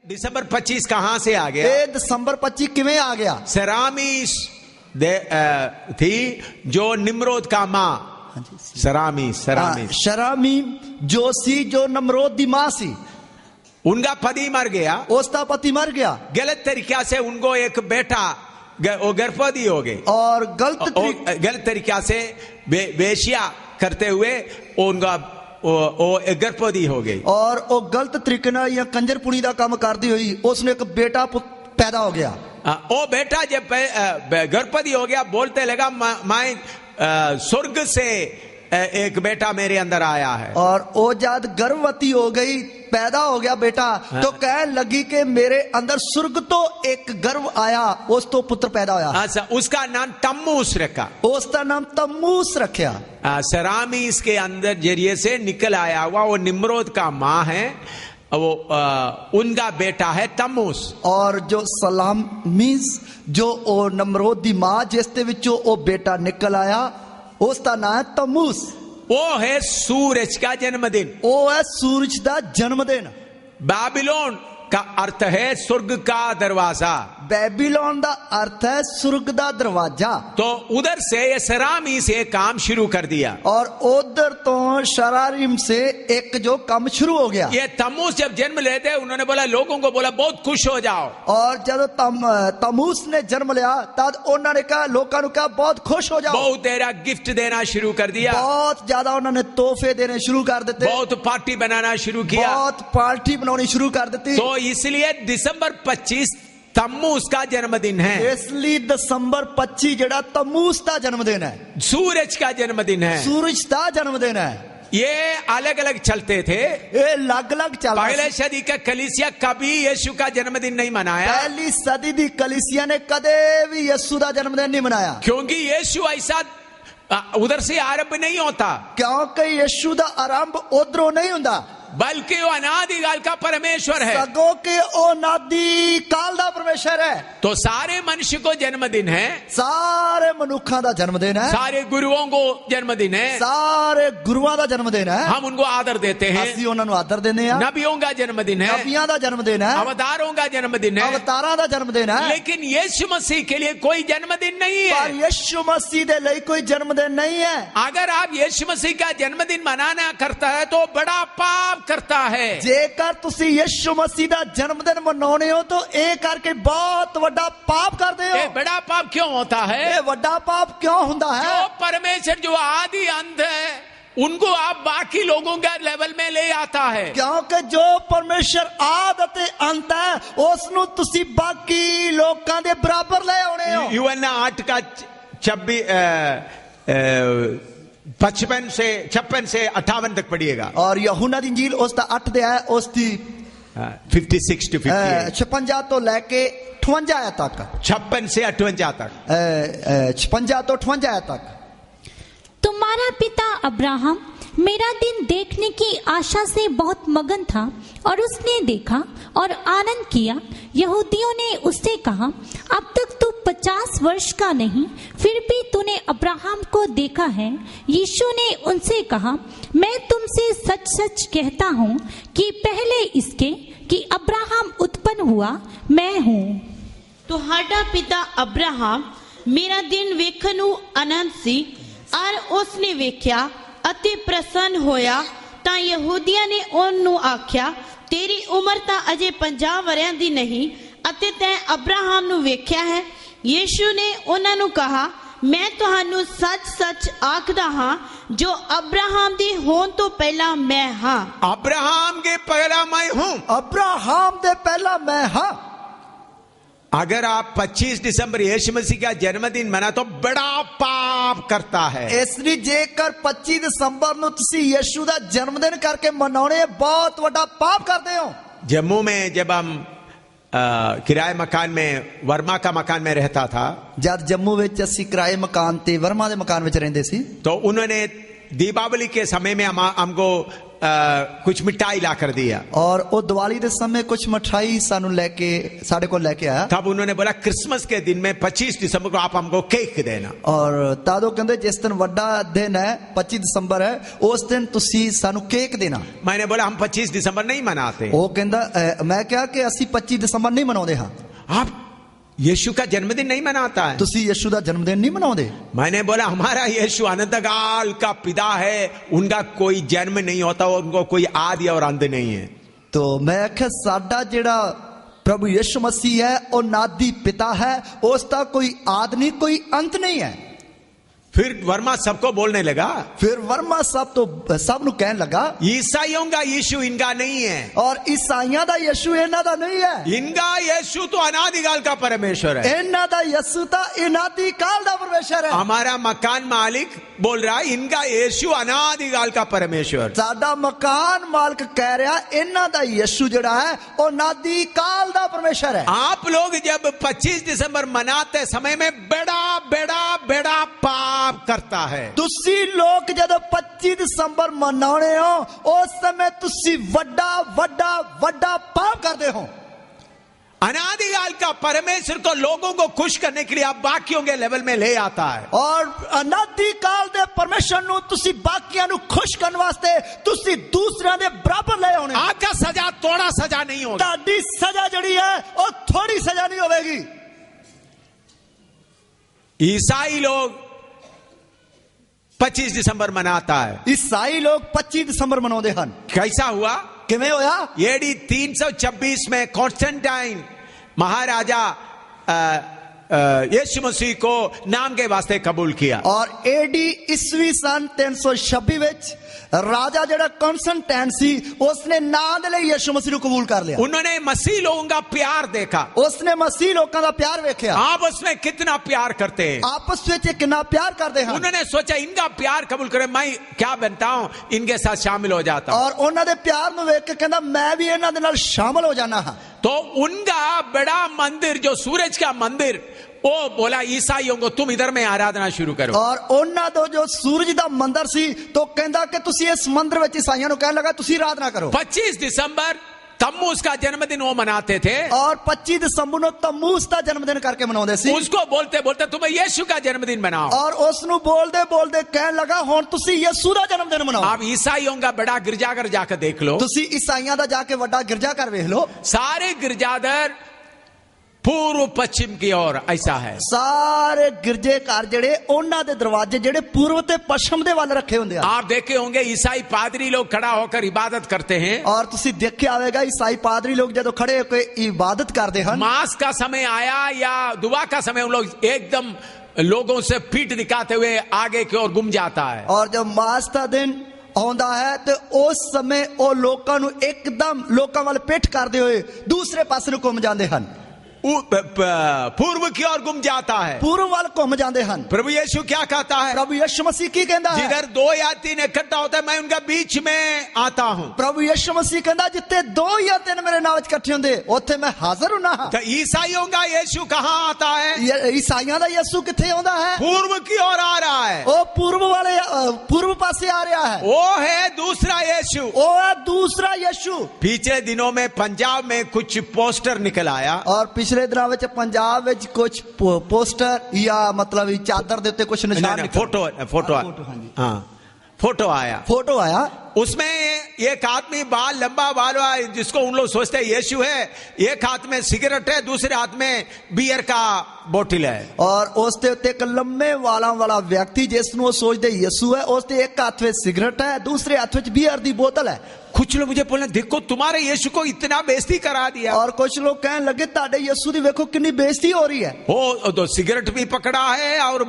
दिसंबर 25 कहां से आ गया? ਇਹ ਦਸੰਬਰ 25 ਕਿਵੇਂ ਆ ਗਿਆ? सेरामीस थी जो निम्रोद का मां। सेरामीस शरामी जो सी जो नमरोद दी मां सी, उनका पति मर गया, उसका पति मर गया, गलत तरीका से उनको एक बेटा वो गर्भवती हो गई और गलत तरीका से वेश्या करते हुए उनका वो गर्भवती हो गई और वो गलत तरीके नाल या कंजरपुणी दा काम करदी हुई उसने एक बेटा पैदा हो गया। वो बेटा जब गर्भवती हो गया बोलते लगा मैं स्वर्ग से एक बेटा मेरे अंदर आया है। और वो जब गर्भवती हो गई पैदा हो गया बेटा, तो कह लगी कि मेरे अंदर स्वर्ग तो एक गर्भ आया, उस तो पुत्र पैदा होया। अच्छा, उसका नाम तम्मूस रखा, उसका नाम तम्मूस रखा। सेरामीस के अंदर जरिए से निकल आया हुआ वो निम्रोद का माँ है, वो उनका बेटा है तम्मूस। और जो सलामीस जो ओ नमरोद दी मां जिसते विचों ओ बेटा निकल आया उसका नाम है तम्मूस। वो है सूरज का जन्मदिन, वो है सूरज का जन्मदिन। बाबिलोन का अर्थ है स्वर्ग का दरवाजा, बेबीलोन का अर्थ है स्वर्ग का दरवाजा। तो उधर से ये सेरामी से काम शुरू कर दिया और उधर तो शरारिम से एक जो काम शुरू हो गया। ये तम्मूस जब जन्म लेते उन्होंने बोला, लोगों को बोला बहुत खुश हो जाओ। और जब तम्मूस ने जन्म लिया तब उन्होंने कहा, लोगों ने कहा बहुत खुश हो जाओ, बहुत तेरा गिफ्ट देना शुरू कर दिया, बहुत ज्यादा उन्होंने तोहफे देने शुरू कर देते, बहुत पार्टी बनाना शुरू किया, बहुत पार्टी बनानी शुरू कर देती। तो इसलिए दिसंबर 25 तम्मूस का जन्मदिन है, इसलिए दिसंबर 25 जड़ा तम्मूस का जन्मदिन है, सूरज का जन्मदिन है, सूरज का जन्मदिन है। ये अलग अलग चलते थे, ये अलग अलग चल। पहले सदी का कलीसिया कभी यीशु का जन्मदिन नहीं मनाया, पहली सदी दी कलीसिया ने कदे भी यीशु का जन्मदिन नहीं मनाया, क्योंकि यीशु ऐसा उधर से आरंभ नहीं होता, क्योंकि यीशु का आरंभ उधरों नहीं होता, बल्कि वो अनादिकाल का परमेश्वर है, सगों के ओ नादी काल दा परमेश्वर है। तो सारे मनुष्य को जन्मदिन है, सारे मनुखा दा जन्मदिन है, सारे गुरुओं को जन्मदिन है, सारे गुरुओं दा जन्मदिन है, हम उनको आदर देते हैं, ਅਸੀਂ ਉਹਨਾਂ ਨੂੰ ਆਦਰ ਦਿੰਦੇ ਆ। नबियों का जन्मदिन है, नबियों का जन्मदिन है, अवतारों का जन्मदिन है, अवतारां दा जन्मदिन है। लेकिन यीशु मसीह के लिए कोई जन्मदिन नहीं है। पर यीशु मसीह दे लिए कोई जन्मदिन नहीं है। अगर आप यीशु मसीह का जन्मदिन मनाना करता है तो बड़ा पाप करता है। जेकर तुसी यीशु मसीह दा जन्मदिन मनाउने हो तो ए करके बहुत बड़ा पाप करदे हो। ये बड़ा पाप क्यों होता है? ये बड़ा पाप क्यों हुंदा है? जो परमेश्वर जो आदि अंत है उनको आप बाकी लोगों के लेवल में ले आता है, क्योंकि जो परमेश्वर आदि ते अंत है उसनु तुसी बाकी लोकां दे बराबर ले आउणे हो। यूहन्ना 8 का 56 से 58 तक पढ़िएगा। और यूहन्ना दी इंजील उसदा 8 दे है उसदी 56 to 58 56 तो लेके 58 आयत तक, 56 से 58 तक, 56 तो 58 आयत तक। तुम्हारा पिता अब्राहम मेरा दिन देखने की आशा से बहुत मगन था और उसने देखा और आनंद किया। यहूदियों ने उससे कहा, अब तक तू 50 वर्ष का नहीं, फिर भी तूने अब्राहम को देखा है। यीशु ने उनसे कहा, मैं तुमसे सच सच कहता हूँ कि पहले इसके कि अब्राहम उत्पन्न हुआ मैं हूँ। तुहाडा पिता अब्राहम मेरा दिन वेखण नूं आनंद सी और उसने वेख्या अति प्रसन्न होया। तां यहूदियां ने उन्होंने आख्या, तेरी उम्र तां अजे 50 वरियां दी नहीं अते तैं अब्राहम नूं वेख्या है। यीशु ने उन्हां नूं कहा, मैं तुहानूं सच सच आखदा हां, जो अब्राहम दी होण तो पहला मैं हां। अब्राहम के पहला मैं हूं, अब्राहम दे पहला मैं हां। अगर आप 25 दिसंबर यीशु मसीह का जन्मदिन मना तो बड़ा पाप करता है। इसलिए जेकर 25 दिसंबर ਨੂੰ ਤੁਸੀਂ यीशु ਦਾ जन्मदिन करके मनाउने बहुत बड़ा पाप करते हो। जम्मू में जब हम किराए मकान में वर्मा का मकान में रहता था, जब जम्मू विच ਅਸੀਂ किराए मकान ते वर्मा दे मकान विच रहंदे सी, तो उन्होंने दीपावली के समय में हमको कुछ मिठाई ला कर दिया। और वो दिवाली के समय कुछ मिठाई सानू लेके साढ़े को लेके आया। तब उन्होंने बोला क्रिसमस के दिन में 25 दिसंबर को आप हमको केक देना। और तादो कहते जिस दिन वड्डा दिन है 25 दिसंबर है उस दिन तुसी सानू केक देना। मैंने बोला हम 25 दिसंबर नहीं मनाते। वो कहता मैं क्या कि असी 25 दिसंबर नहीं मनाते। हाँ आप यीशु का जन्मदिन नहीं मनाता है? तुसी यीशु का जन्मदिन नहीं मनाते? मैंने बोला हमारा यीशु अनंतकाल का पिता है, उनका कोई जन्म नहीं होता, उनको कोई आदि और अंत नहीं है। तो मैं आख्या साडा जेड़ा प्रभु यीशु मसीह है और नादी पिता है, उसका कोई आदि नहीं कोई अंत नहीं है। फिर वर्मा सबको बोलने लगा, फिर वर्मा सब नु कहने लगा ईसाइयों का यीशु इनका नहीं है और ईसाइयों का यीशु इन्हां दा नहीं है। इनका यीशु तो अनादिकाल का परमेश्वर है। इन्हां दा यीशु तो अनादिकाल दा परमेश्वर है। हमारा मकान मालिक बोल रहा है इनका यीशु अनादिकाल का परमेश्वर। साडा मकान मालिक कह रहा इन्हां दा यीशु जेड़ा है वो अनादिकाल दा परमेश्वर है। आप लोग जब 25 दिसंबर मनाते समय में बड़ा बड़ा बड़ा पाप करता है। तुसी लोग जब 25 दिसंबर मनाने हो उस समय तुसी वड्डा वड्डा वड्डा पाप करते हो। अनादिकाल का परमेश्वर को लोगों को खुश करने के लिए आप बाकियों के लेवल में ले आता है। और अनादिकाल दे परमेश्वर नु तुसी बाकियां नु खुश करने वास्ते तुसी दूसरियां दे बराबर ले आने। आपका सजा थोड़ा सजा नहीं होगा, ताड़ी सजा जड़ी है और थोड़ी सजा नहीं होगी। ईसाई लोग 25 दिसंबर मनाता है। ईसाई लोग 25 दिसंबर मनाते हैं। कैसा हुआ? किवें होया? एडी 326 में कॉन्स्टेंटाइन महाराजा यीशु मसीह को नाम के वास्ते कबूल किया। और एडी ईस्वी सन 326 विच राजा जेड़ा कॉन्स्टेंटाइन सी उसने नाम दे लई यीशु मसीह को कबूल कर लिया। उन्होंने मसीह लोगों का प्यार देखा, उसने मसीह लोगों का प्यार देखा। आपस में कितना प्यार करते हैं, आपस में कितना प्यार करते हैं। उन्होंने सोचा इनका प्यार कबूल करे, मैं क्या बनता हूं इनके साथ शामिल हो जाता हूं। और उन्होंने दे प्यार में देख के कहना मैं भी इन्हां दे नाल शामिल हो जाना हां। तो उनका बड़ा मंदिर जो सूरज का मंदिर, वो बोला ईसाइयों को तुम इधर में आराधना शुरू करो। और उन्हां दो जो सूरज दा मंदिर सी तो कहंदा कि तुसी इस मंदिर विच ईसाइयों नु कहन लगा तुसी आराधना करो। 25 दिसंबर तम्मूज का जन्मदिन वो मनाते थे। और 25 दिसंबर नु तम्मूज का जन्मदिन करके मनाउंदे सी। उसको बोलते बोलते तुम्हें यीशु का जन्मदिन मनाओ। और उसनु बोलदे बोलदे कहन लगा हुन तुसी यीशु दा जन्मदिन मनाओ। आप ईसाइयों का बड़ा गिरजाघर जाकर देख लो, तुसी ईसाइयां दा जाके वड्डा गिरजाघर देख लो। सारे गिरजाघर पूर्व पश्चिम की ओर ऐसा है। सारे गिरजे घर जेड़े उन्हां दे दरवाजे जेड़े पूर्व ते पश्चिम दे वाल रखे हुंदे आ। आप देखे होंगे ईसाई पादरी लोग खड़ा होकर इबादत करते हैं। और तुसी देखे आवेगा ईसाई पादरी लोग जब खड़े होकर इबादत करते हैं, मास का समय आया या दुआ का समय, उन लोग एकदम लोगों से पीठ दिखाते हुए आगे की ओर गुम जाता है। और जब मास का दिन आंदा है तो उस समय वो लोकां नु एकदम लोकां वाल पिठ करदे हुए दूसरे पासे नु घुम जांदे हन। पूर्व की ओर गुम जाता है, पूर्व वाल घुम जाते हैं। प्रभु यीशु क्या कहता है? प्रभु यीशु मसीह की कहता है जिधर 2 या 3 इकट्ठा होता है मैं उनका बीच में आता हूं। प्रभु यीशु मसीह कहता जितने 2 या 3 मेरे नाम इकट्ठे होंदे उथे मैं हाजिर हुना। तो ईसाइयों का यीशु कहां आता है? ईसाइयों का यीशु किथे आंदा है? पूर्व की ओर आ रहा है। वो पूर्व वाले पूर्व पासे आ रहा है। वो है दूसरा यीशु, वो है दूसरा यीशु। पिछले दिनों में पंजाब में कुछ पोस्टर निकल आया। और पिछले दिनों में पंजाब में कुछ पोस्टर या मतलब चादर दे उत्ते कुछ निशान, फोटो आया। फोटो आया उसमें एक आदमी बाल लंबा बाल जिसको उन लोग सोचते हैं यीशु है, एक हाथ में सिगरेट है, दूसरे हाथ में बियर का बोतल है। और उसते उत्ते एक लंबे वाला व्यक्ति जिसनु सोचते यीशु है, उसते एक हाथ में सिगरेट है, दूसरे हाथ में बियर दी बोतल है। कुछ लोग मुझे बोले देखो तुम्हारे यीशु को इतना बेइज्जती करा दिया। और कुछ लोग कहने लगे ताड़े यीशु दी देखो कितनी बेइज्जती हो रही है। वो तो सिगरेट भी पकड़ा है और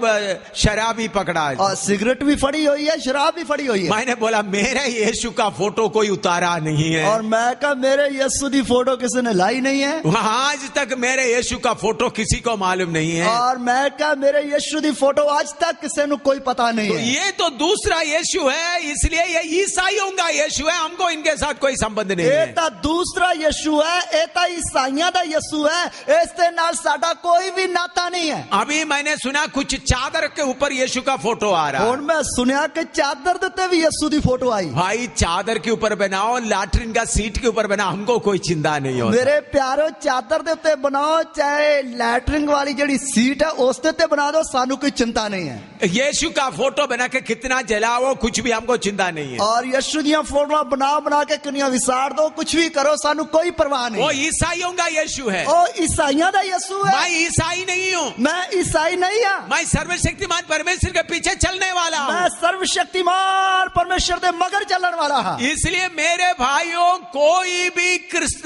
शराब भी पकड़ा है, और सिगरेट भी फड़ी हुई है, शराब भी फड़ी हुई है। मैंने बोला मेरे यीशु का फोटो कोई उतारा नहीं है। और मैं कहा मेरे यीशु दी फोटो किसी ने लाई नहीं है। आज तक मेरे यीशु का फोटो किसी को मालूम नहीं है। और मैं कहा मेरे यीशु दी फोटो आज तक किसी ने कोई पता नहीं तो है। ये तो दूसरा यीशु है, इसलिए ये ईसाइयों का यीशु है, हमको इनके साथ कोई संबंध नहीं है। एता दूसरा यीशु है, एता ईसाइयां दा यीशु है, इसके नाल साडा कोई भी नाता नहीं है। अभी मैंने सुना कुछ चादर के ऊपर यीशु का फोटो आ रहा है। और मैं सुनया कि चादर देते भी यीशु दी फोटो आई। भाई चादर के ऊपर बनाओ, लैट्रिन का सीट के ऊपर बनाओ, हमको कोई चिंता नहीं होता। मेरे प्यारो चादर दे उत्ते बनाओ, चाहे लैटरिंग वाली जड़ी सीट है उस दे उत्ते बना दो, सानू कोई चिंता नहीं है। यीशु का फोटो बना के कितना जलाओ, कुछ भी हमको चिंता नहीं है। और यीशु दियां फोटो बना के किनिया विसार दो, कुछ भी करो, सानू कोई परवाह वो नहीं। ईसाइयों का यीशु है, ओ ईसाइयों दा यीशु है। मैं ईसाई नहीं हूँ, मैं ईसाई नहीं हूं, मैं सर्वशक्तिमान परमेश्वर के पीछे चलने वाला हूँ। मैं सर्वशक्तिमान परमेश्वर दे मगर चलने वाला हां। इसलिए मेरे भाइयों, कोई भी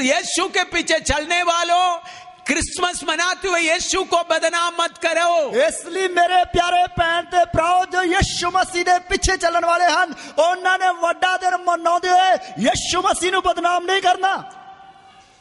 यीशु के पीछे चलने वालों क्रिसमस मनाते हुए यीशु को बदनाम मत करो। इसलिए मेरे प्यारे भैन ते भराओ जो यीशु मसीह दे पीछे चलने वाले हैं, उन्होंने वड्डा दिन मनाते हुए यीशु मसीह नु बदनाम नहीं करना।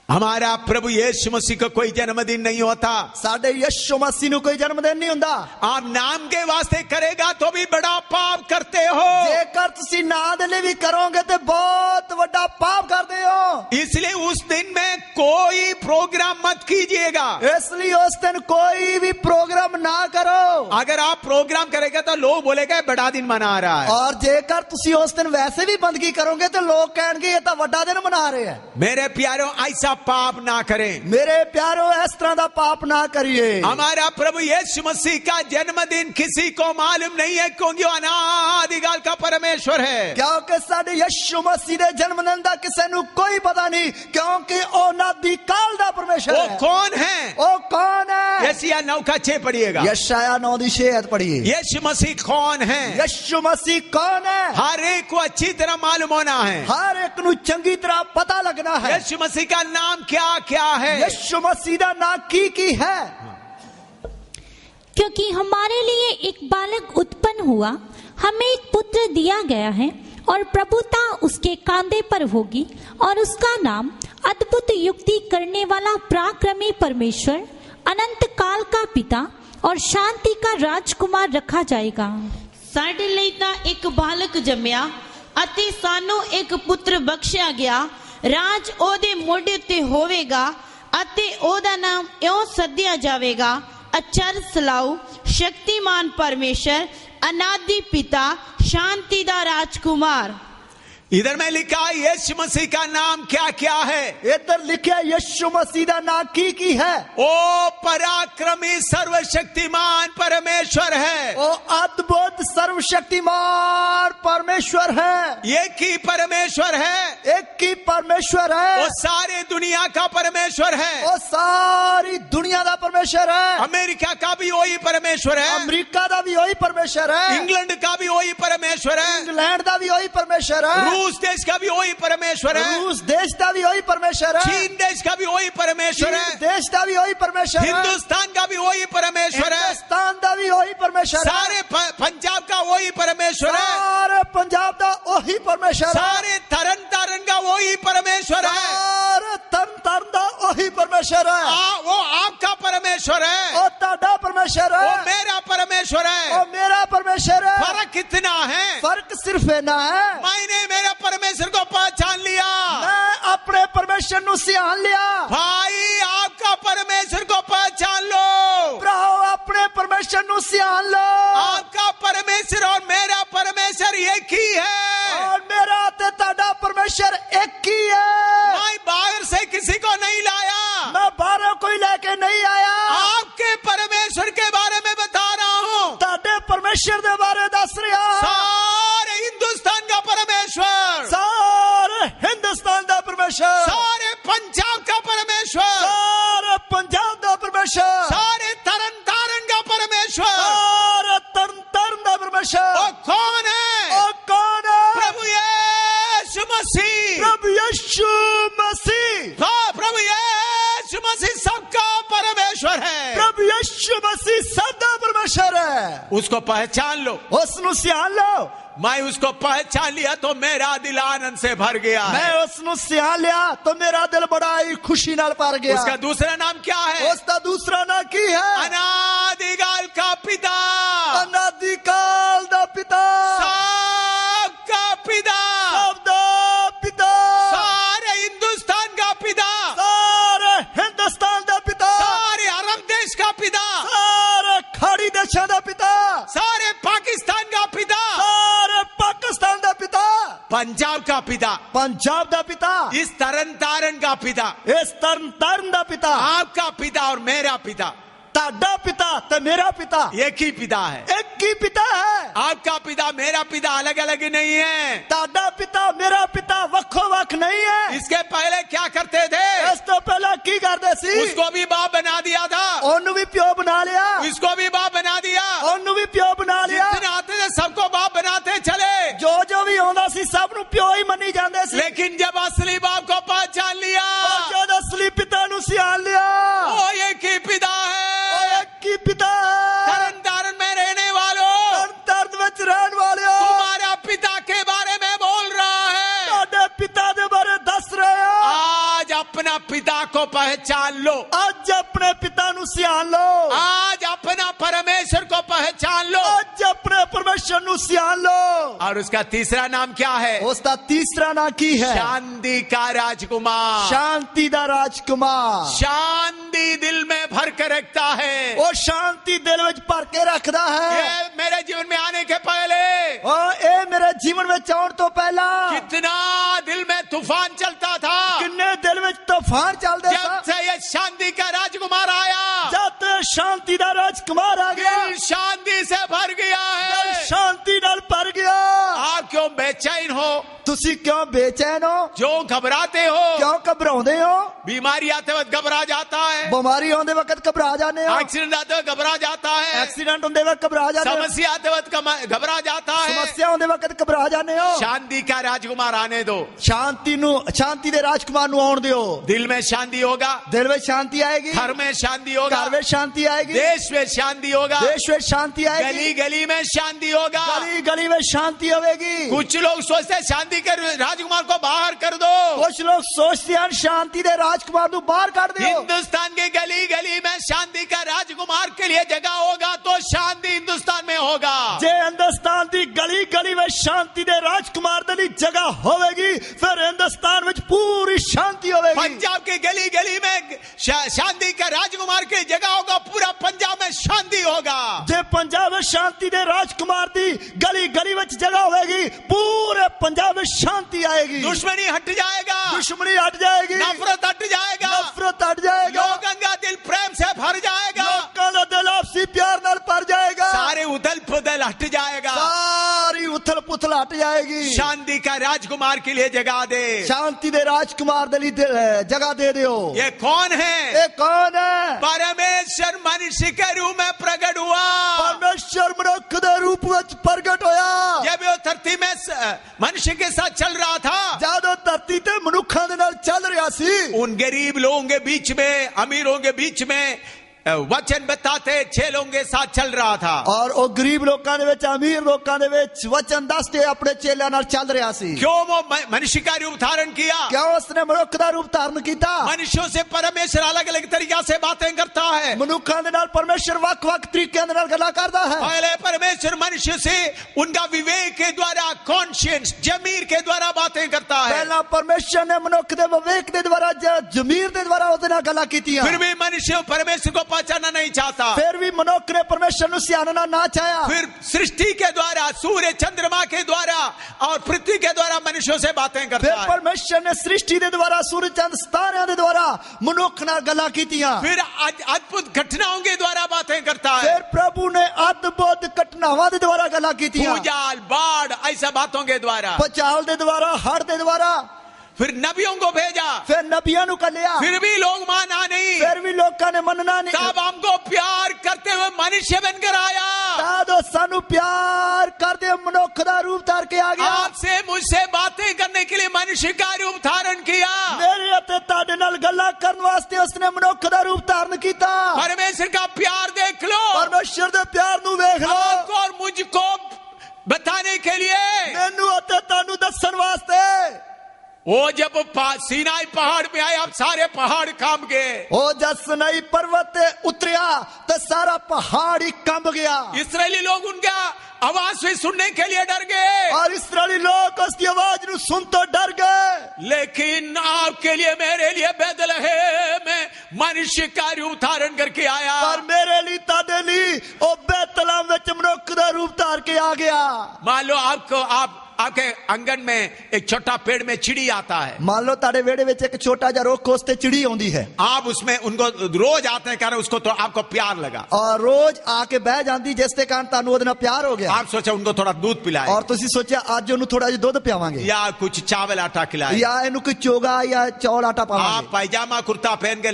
हमारा प्रभु यीशु मसीह का कोई जन्मदिन नहीं होता, साडे यीशु मसीह नु कोई जन्मदिन नहीं हुंदा। आप नाम के वास्ते करेगा तो भी बड़ा पाप करते हो। जेकर तुसी नाम दे लिए भी करोगे तो बहुत बड़ा पाप करते हो। इसलिए उस दिन में कोई प्रोग्राम मत कीजिएगा। इसलिए उस दिन कोई भी प्रोग्राम ना करो। अगर आप प्रोग्राम करेंगे तो लोग बोलेंगे बड़ा दिन मना रहा है। और जेकर तुसी उस दिन वैसे भी बंदगी करोगे तो लोग कहेंगे ये तो बड़ा दिन मना रहे हैं। मेरे प्यारों, ऐसा पाप ना करें। मेरे प्यारों, इस तरह का पाप ना करिए। हमारा प्रभु यीशु मसीह का जन्मदिन किसी को मालूम नहीं है, क्योंकि वो अनादिकाल का परमेश्वर है। क्योंकि साडे यीशु मसीह दे जन्मदिन दा किसे नु कोई पता नहीं, क्योंकि ओ अनादिकाल दा परमेश्वर वो है। कौन है? ओ कौन है? यशायाह 9:6 पढ़िएगा। यशायाह 9:6 पढ़िए। यीशु मसीह कौन है? यीशु मसीह कौन है? हर एक को अच्छी तरह मालूम होना है। हर एक नु चंगी तरह पता लगना है। यीशु मसीह का नाम क्या क्या है? यीशु मसीह दा नाम की है? क्योंकि हमारे लिए एक बालक उत्पन्न हुआ, हमें एक पुत्र दिया गया है और प्रभुता उसके कांधे पर होगी, और उसका नाम अद्भुत युक्ति करने वाला, पराक्रमी परमेश्वर, अनंत काल का पिता और शांति का राजकुमार रखा जाएगा। ਸਾਡੇ ਲਈ ਤਾਂ ਇੱਕ ਬਾਲਕ ਜੰਮਿਆ ਅਤੇ ਸਾਨੂੰ ਇੱਕ ਪੁੱਤਰ ਬਖਸ਼ਿਆ ਗਿਆ। ਰਾਜ ਉਹਦੇ ਮੋਢੇ ਉੱਤੇ ਹੋਵੇਗਾ ਅਤੇ ਉਹਦਾ ਨਾਮ ਇਉਂ ਸੱਦਿਆ ਜਾਵੇਗਾ, ਅਚਰ ਸਲਾਊ, ਸ਼ਕਤੀਮਾਨ ਪਰਮੇਸ਼ਰ, ਅਨਾਦਿ ਪਿਤਾ, शांति दा राजकुमार। इधर में लिखा है यीशु मसीह का नाम क्या क्या है? इधर लिखा यीशु मसीह दा नाम की है? ओ पराक्रमी सर्वशक्तिमान परमेश्वर है। ओ अद्भुत सर्वशक्तिमान परमेश्वर है। एक ही परमेश्वर है, एक ही परमेश्वर है। वो सारे दुनिया का परमेश्वर है। वो सारी दुनिया का परमेश्वर है। अमेरिका का भी वही परमेश्वर है, अमेरिका का भी वही परमेश्वर है, इंग्लैंड का भी वही परमेश्वर है, इंग्लैंड का भी वही परमेश्वर है, रूस देश का भी वही परमेश्वर है, रूस देश का भी वही परमेश्वर है, चीन देश का भी वही परमेश्वर है, चीन देश का भी वही परमेश्वर है, हिंदुस्तान का भी वही परमेश्वर है, हिंदुस्तान का भी वही परमेश्वर है, सारे पंजाब का वही परमेश्वर है, सारे पंजाब का वही परमेश्वर है, सारे तरन तारण का वही परमेश्वर है, सारे तरन तारण का वही परमेश्वर है। वो आपका परमेश्वर है, वो ताड़ा परमेश्वर है, वो मेरा परमेश्वर है, वो मेरा परमेश्वर है। फर्क कितना है? फर्क सिर्फ है ना है, मैंने मेरे परमेश्वर को पहचान लिया, मैं अपने परमेश्वर नु सियान लिया। भाई आपका परमेश्वर को पहचान लो, भराओ अपने परमेश्वर नु सियान लो। आपका परमेश्वर और मेरा परमेश्वर एक ही है, और मेरा ते ताड़ा परमेश्वर एक ही है। मैं बाहर से किसी को नहीं लाया, मैं बाहर कोई लेके नहीं आया, आपके परमेश्वर के बारे में बता रहा हूँ। ताड़े परमेश्वर दे बारे दस रहा, सारे हिंदुस्तान का परमेश्वर, सारे हिंदुस्तान दा परमेश्वर, सारे पंजाब का परमेश्वर, सारे पंजाब दा परमेश्वर, सारे तरन तारण का परमेश्वर, सारे तरन तारण दा परमेश्वर। वो कौन है? ओ कौन है? प्रभु यीशु मसीह। प्रभु यीशु मसीह। हाँ, प्रभु यीशु मसीह सबका परमेश्वर है, प्रभु यीशु मसीह सबका परमेश्वर है। उसको पहचान लो। उसनु सियान लो। मैं उसको पहचान लिया तो मेरा दिल आनंद से भर गया है। मैं उसनु सियान लिया तो मेरा दिल बड़ा ही खुशी नाल भर गया। उसका दूसरा नाम क्या है? उसका दूसरा नाम की है? अनादिकाल का पिता, अनादिकाल दा पिता, सबका पिता, सबदा पिता, सारे हिंदुस्तान का पिता, सारे हिंदुस्तान दा पिता, सारे अरब देश का पिता, सारे खाड़ी देशों दा पिता, सारे पाकिस्तान का पिता, सारे पाकिस्तान दा पिता। पंजाब का पिता, पंजाब दा पिता, इस तरन तारण का पिता, इस तरन तारण दा पिता, आपका पिता और मेरा पिता ताड़ा पिता ते मेरा पिता एक ही पिता है। एक ही पिता है। आपका पिता मेरा पिता अलग अलग नहीं है। ताड़ा पिता मेरा पिता वक्खो वक्ख नहीं है। इसके पहले क्या करते थे? इस तो पहले की करते सी? उसको भी बाप बना दिया था, ओनू भी प्यो बना लिया, इसको भी बाप बना दिया, ओनू भी प्यो बना लिया। जितने आते थे सबको बाप बनाते चले, जो भी आंदा सी सब नु प्यो ही मनी जांदे सी। लेकिन जब असली बाप को पहचान लिया, जब असली पिता नु सियान लिया, वो एक ही पिता है। एक ही पिता है। तरन तारण में रहने वालों, तरन विच रहन वालियो, तुम्हारा पिता के बारे में बोल रहा है। ताड़े पिता दे बारे दस रहे हो। आज अपना पिता को पहचान लो, आज अपने पिता नु सियान लो, आज अपना परमेश्वर को पहचान लो, आज अपने परमेश्वर नु सियान लो। और उसका तीसरा नाम क्या है? उसका तीसरा नाम की है? शांति का राजकुमार। शांति दा राजकुमार। शांति दिल में भर के रखता है। वो शांति दिल विच भर के रखदा है। ये मेरे जीवन में आने के पहले, ओ ए मेरे जीवन में आउण तो पहला कितना दिल में तूफान चलता था, किन्ने दिल में तूफान चलदे जब से ये शांति का राजकुमार आया, जब शांति दा राजकुमार आ गया, दिल शांति से भर गया दिल है। शांति नाल भर गया। आप क्यों बेचैन हो? तुसी क्यों बेचैन हो? जो घबराते हो? क्यों घबराउंदे हो? बीमारी आते वक्त घबरा जाता है, बीमारी आंदे वक्त घबरा जाने हो, एक्सीडेंट आते वक्त घबरा जाता है, एक्सीडेंट होंदे वक्त घबरा जाने हो, समस्या आते वक्त घबरा जाता है। समस्या होंदे वक्त घबरा जाने हो। शांति का राजकुमार आने दो, शांति दे राजकुमार नु आउण दियो। दिल में शांति होगा, दिल में शांति आएगी, घर में शांति होगा, घर में शांति आएगी, देश में शांति होगा, देश में शांति आएगी, गली गली में शांति होगा। गली गली में शांति होगी। कुछ लोग सोचते हैं शांति के राजकुमार को बाहर कर दो, कुछ लोग सोचते हैं शांति दे राजकुमार को बाहर कर दो। हिंदुस्तान के गली गली में शांति का राजकुमार के लिए जगह होगा तो शांति हिंदुस्तान में होगा। जे हिंदुस्तान की गली गली में शांति दे राजकुमार दे लिए जगह होगी, फिर हिंदुस्तान में पूरी शांति होगी। पंजाब के गली गली में शांति का राजकुमार की जगह होगा, पूरा पंजाब में शांति होगा। जे पंजाब में शांति दे राजकुमार की गली गली में जगह होगी, पूरे पंजाब में शांति आएगी। दुश्मनी हट जाएगा, दुश्मनी हट जाएगी, नफरत हट जाएगा, नफरत हट जाएगा, लोगों का दिल प्रेम से भर जाएगा, लोगों का दिल आपसी प्यार नाल भर जाएगा, सारे उथल पुथल हट जाएगा, सारी उथल पुथल हट जाएगी। शांति का राजकुमार के लिए जगह दे, शांति दे राजकुमार दे लिए जगह दे दो। ये कौन है? ये कौन है? परमेश्वर मनुष्य के रूप में प्रकट हुआ। परमेश्वर मनुष्य के रूप में प्रकट होया। जब वो धरती में मनुष्य के साथ चल रहा था, जादो धरती ते मनुखा दे नाल चल रहा सी, उन गरीब लोगों के बीच में, अमीरों के बीच में वचन बताते चेलों के साथ चल रहा था, और वो गरीब लोकां दे विच अमीर लोकां दे विच वचन दसते अपने चेलियां नाल चल रहा सी। क्यों वो मनुष्य का रूप धारण किया? क्यों उसने मनुष्य का रूप धारण किया? मनुष्यों से परमेश्वर अलग अलग तरीका से बातें करता है। मनुखा दे नाल परमेश्वर वक वक तरीके नाल गल्लां करदा है। पहले परमेश्वर मनुष्य से उनका विवेक के द्वारा, कॉन्शियंस जमीर के द्वारा बातें करता है। पहला परमेश्वर ने मनुष्य दे विवेक दे द्वारा, जमीर दे द्वारा उसदे नाल गल्लां कीतियां। फिर भी मनुष्य परमेश्वर को पहचानना नहीं चाहता, फिर भी मनुष्य ने परमेश्वर को सियानना ना चाहा। फिर सृष्टि के द्वारा, सूर्य चंद्रमा के द्वारा और पृथ्वी के द्वारा मनुष्यों से बातें करता फिर है। परमेश्वर ने सृष्टि के द्वारा, सूर्य चंद्र सितारों के द्वारा मनुष्य नाल गल्लां कीतियां। फिर अद्भुत घटनाओं के द्वारा बातें करता है। फिर प्रभु ने अद्भुत घटनावां के द्वारा गल्लां कीतियां। भूचाल, बाढ़, ऐसा बातों के द्वारा, भूचाल के द्वारा, हड़ के द्वारा। फिर नबियों को भेजा, फिर नबियों को कलिया, फिर भी लोग माना नहीं, फिर भी लोगों ने मनना नहीं। तब हमको प्यार करते हुए मनुष्य बनकर आया, तादो सानू प्यार करते मनुष्य का रूप धार के आ गया। आपसे मुझसे बातें करने के लिए मनुष्य का रूप धारण किया। मेरे अते ताडे नाल गल्लां करन वास्ते उसने मनुष्य का रूप धारण कीता। परमेश्वर का प्यार देख लो, परमेश्वर दे प्यार नू देख लो, आपको और मुझको बताने के लिए, मैनू अते तानू दसन वास्ते। वो जब सीनाई पहाड़ पे आए, अब सारे पहाड़ कांप गए। ओ जब सीनाई पर्वत उतरिया तो सारा पहाड़ ही कंब गया। इस्राएली लोग उनका आवाज से सुनने के लिए डर गए, और इस्राएली लोग उसकी आवाज नू सुन तो डर गए। लेकिन आपके लिए, मेरे लिए बैतलहम में मनुष्य का रूप धारण करके आया। और मेरे लिए, तादे लिए ओ बैतलहम में मनुष्य का रूप धार के आ गया। मान लो आपको, आप आपके आंगन में एक छोटा पेड़ में चिड़ी आता है, ਮੰਨ ਲਓ ਤੁਹਾਡੇ ਵਿਹੜੇ ਵਿੱਚ ਇੱਕ ਛੋਟਾ ਜਿਹਾ ਰੁੱਖ ਉਸ ਤੇ ਚਿੜੀ ਆਉਂਦੀ ਹੈ आप उसमें उनको रोज आते हैं, कारण उसको तो आपको प्यार लगा, ਔਰ ਰੋਜ਼ ਆ ਕੇ ਬਹਿ ਜਾਂਦੀ, ਜਿਸ ਦੇ ਕਾਰਨ ਤੁਹਾਨੂੰ ਉਹਦੇ ਨਾਲ ਪਿਆਰ ਹੋ ਗਿਆ आप सोचा उनको थोड़ा दूध पिलाए ਔਰ ਤੁਸੀਂ ਸੋਚਿਆ ਅੱਜ ਉਹਨੂੰ ਥੋੜਾ ਜਿਹਾ ਦੁੱਧ ਪਿਆਵਾਂਗੇ या कुछ चावल आटा खिलाए, ਜਾਂ ਇਹਨੂੰ ਕੋਈ ਚੋਗਾ ਜਾਂ ਚੌਲ ਆਟਾ आप ਪਾਵਾਂਗੇ। पैजामा कुर्ता पहन के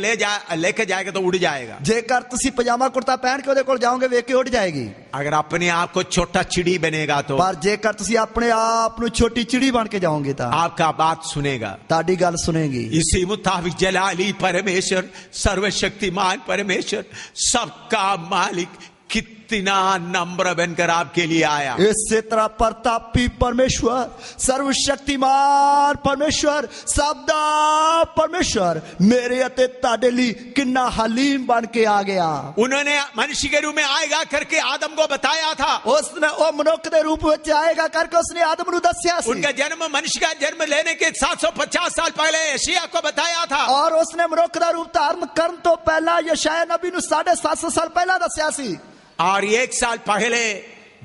लेके जाएगा तो उड़ जाएगा। ਜੇਕਰ ਤੁਸੀਂ ਪਜਾਮਾ ਕੁੜਤਾ ਪਹਿਨ ਕੇ ਉਹਦੇ ਕੋਲ ਜਾਓਗੇ ਵੇਖ ਕੇ ਉੱਡ ਜਾਏਗੀ। अगर अपने आप को छोटा चिड़ी बनेगा तो ਪਰ ਜੇਕਰ ਤੁਸੀਂ ਆਪਣੇ ਆਪ ਨੂੰ ਛੋਟੀ ਚਿੜੀ ਬਣ ਕੇ ਜਾਓਗੇ ਤਾਂ आपका बात सुनेगा। ਤੁਹਾਡੀ ਗੱਲ सुनेगी। इसी मुताबिक जलाली परमेश्वर, सर्वशक्तिमान परमेश्वर, सबका मालिक कितना नम्र बनकर आपके लिए आया। ਇਸੇ ਤਰ੍ਹਾਂ ਪ੍ਰਤਾਪੀ ਪਰਮੇਸ਼ਵਰ, ਸਰਵਸ਼ਕਤੀਮਾਨ ਪਰਮੇਸ਼ਵਰ, ਸਭ ਦਾ ਪਰਮੇਸ਼ਵਰ ਮੇਰੇ ਅਤੇ ਤੁਹਾਡੇ ਲਈ ਕਿੰਨਾ ਹਲੀਮ ਬਣ ਕੇ ਆ ਗਿਆ। उन्होंने मनुष्य के रूप में आएगा करके आदम को बताया था। ਉਸਨੇ ਉਹ ਮਨੁੱਖ ਦੇ ਰੂਪ ਵਿੱਚ ਆਏਗਾ ਕਰਕੇ ਉਸਨੇ ਆਦਮ ਨੂੰ ਦੱਸਿਆ ਸੀ। उनका जन्म, मनुष्य का जन्म लेने के 750 साल पहले यशायाह को बताया था। ਔਰ ਉਸਨੇ ਮਨੁੱਖ ਦਾ ਰੂਪ ਧਾਰਨ ਕਰਨ ਤੋਂ ਪਹਿਲਾਂ ਯਸ਼ਾਇਆ ਨਬੀ ਨੂੰ 750 ਸਾਲ ਪਹਿਲਾਂ ਦੱਸਿਆ ਸੀ। और 1 साल पहले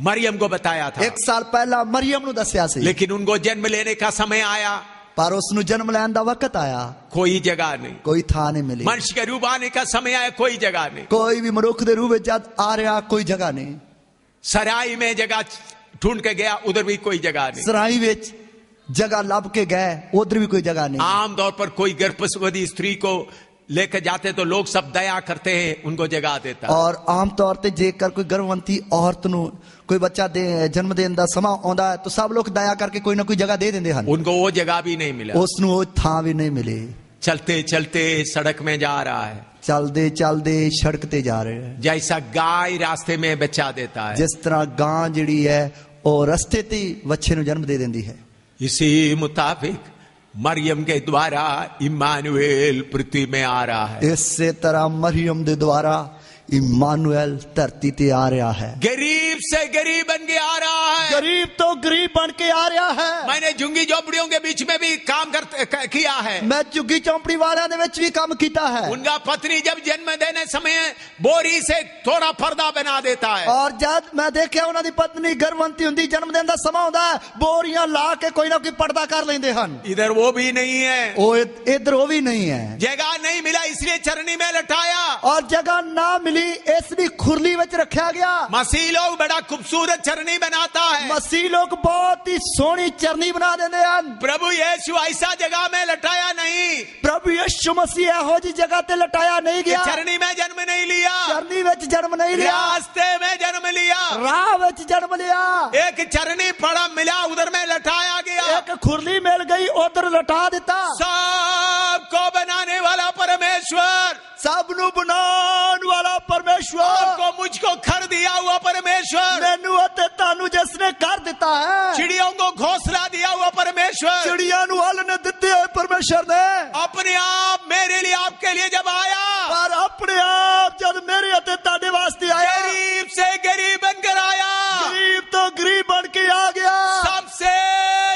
मरियम को बताया था। 1 ਸਾਲ ਪਹਿਲਾਂ ਮਰੀਮ ਨੂੰ ਦੱਸਿਆ ਸੀ। लेकिन उनको जन्म लेने का समय आया, ਪਰ ਉਸ ਨੂੰ ਜਨਮ ਲੈਣ ਦਾ ਵਕਤ ਆਇਆ, कोई जगह नहीं। ਕੋਈ ਥਾਂ ਨਹੀਂ ਮਿਲੀ। मनुष्य के रूप आने का समय आया, कोई जगह नहीं। ਕੋਈ ਵੀ ਮਨੁੱਖ ਦੇ ਰੂਪ ਵਿੱਚ ਜਦ ਆ ਰਿਹਾ ਕੋਈ ਜਗ੍ਹਾ ਨਹੀਂ। सराय में जगह ढूंढ के गया, उधर भी कोई जगह नहीं। ਸਰਾਈ ਵਿੱਚ जगह ਲੱਭ ਕੇ ਗਏ, ਉਧਰ ਵੀ ਕੋਈ ਜਗ੍ਹਾ ਨਹੀਂ। आमतौर पर कोई गर्भवती स्त्री को लेकर जाते तो लोग सब दया करते हैं, उनको जगह देता। ਔਰ ਆਮ ਤੌਰ ਤੇ ਜੇਕਰ ਕੋਈ ਗਰਭਵਤੀ ਔਰਤ ਨੂੰ ਕੋਈ ਬੱਚਾ ਜਨਮ ਦੇਣ ਦਾ ਸਮਾਂ ਆਉਂਦਾ ਹੈ ਤਾਂ ਸਭ ਲੋਕ ਦਇਆ ਕਰਕੇ ਕੋਈ ਨਾ ਕੋਈ ਜਗ੍ਹਾ ਦੇ ਦਿੰਦੇ ਹਨ। उनको वो जगह भी नहीं मिला। ਉਸ ਨੂੰ ਉਹ ਥਾਂ ਵੀ ਨਹੀਂ ਮਿਲੀ। चलते चलते सड़क में जा रहा है, ਚਲਦੇ ਚਲਦੇ ਸੜਕ ਤੇ ਜਾ ਰਹੇ ਹੈ। जैसा गाय रास्ते में बच्चा देता है, ਜਿਸ ਤਰ੍ਹਾਂ ਗਾਂ ਜਿਹੜੀ ਹੈ ਉਹ ਰਸਤੇ ਤੇ ਹੀ ਬੱਚੇ ਨੂੰ ਜਨਮ ਦੇ ਦਿੰਦੀ ਹੈ। इसी मुताबिक मरियम के द्वारा इम्मानुएल पृथ्वी में आ रहा है। ਇਸੇ ਤਰ੍ਹਾਂ ਮਰੀਮ ਦੇ ਦੁਆਰਾ इमानुएल धरती ते आ रहा है। गरीब से गरीब बन के आ रहा है। गरीब तो गरीब बन के आ रहा है। मैंने झुंगी झोपड़ियों के बीच में भी काम किया है। मैं झुग्गी चौपड़ी वालों ने विच भी काम किया है। उनका पत्नी जब जन्म देने समय बोरी से थोड़ा पर्दा बना देता है, और जब मैं देखा उन्होंने पत्नी गर्भवती हुंदी जन्म देने का समा होता है, बोरियां ला के कोई ना कोई पर्दा कर लेंदे हन। इधर वो भी नहीं है, इधर वो भी नहीं है। जगह नहीं मिला इसलिए चरनी में लटाया, और जगह ना मिली इसलिए खुरली विच रखा गया। मसीह लोग बड़ा खूबसूरत चरनी बनाता है। मसीह लोग बहुत ही सोहनी चरनी बना देते हैं। प्रभु यीशु ऐसा जगह में लटाया नहीं। प्रभु यीशु मसीह हो जी जगह ते लटाया नहीं गया। चरनी में जन्म नहीं लिया, चरनी विच जन्म नहीं लिया, रास्ते में जन्म लिया, राह विच जन्म लिया। एक चरनी पड़ा मिला उधर में लटाया गया, एक खुरली मिल गई उधर लटा दिता। सबको बनाने वाला परमेश्वर, सबनु बनाने वाला परमेश्वर, आपको मुझको कर दिया हुआ परमेश्वर, मैनू अते तानू जिसने कर दिता है। चिड़ियों को घोंसला दिया हुआ परमेश्वर, चिड़िया नु हल ने दिते हुए परमेश्वर ने अपने आप मेरे लिए आपके लिए जब आया, पर अपने आप जब मेरे अते ताड़े वास्ते आया, गरीब से गरीब बनकर आया, गरीब तो गरीब बन के आ गया, सबसे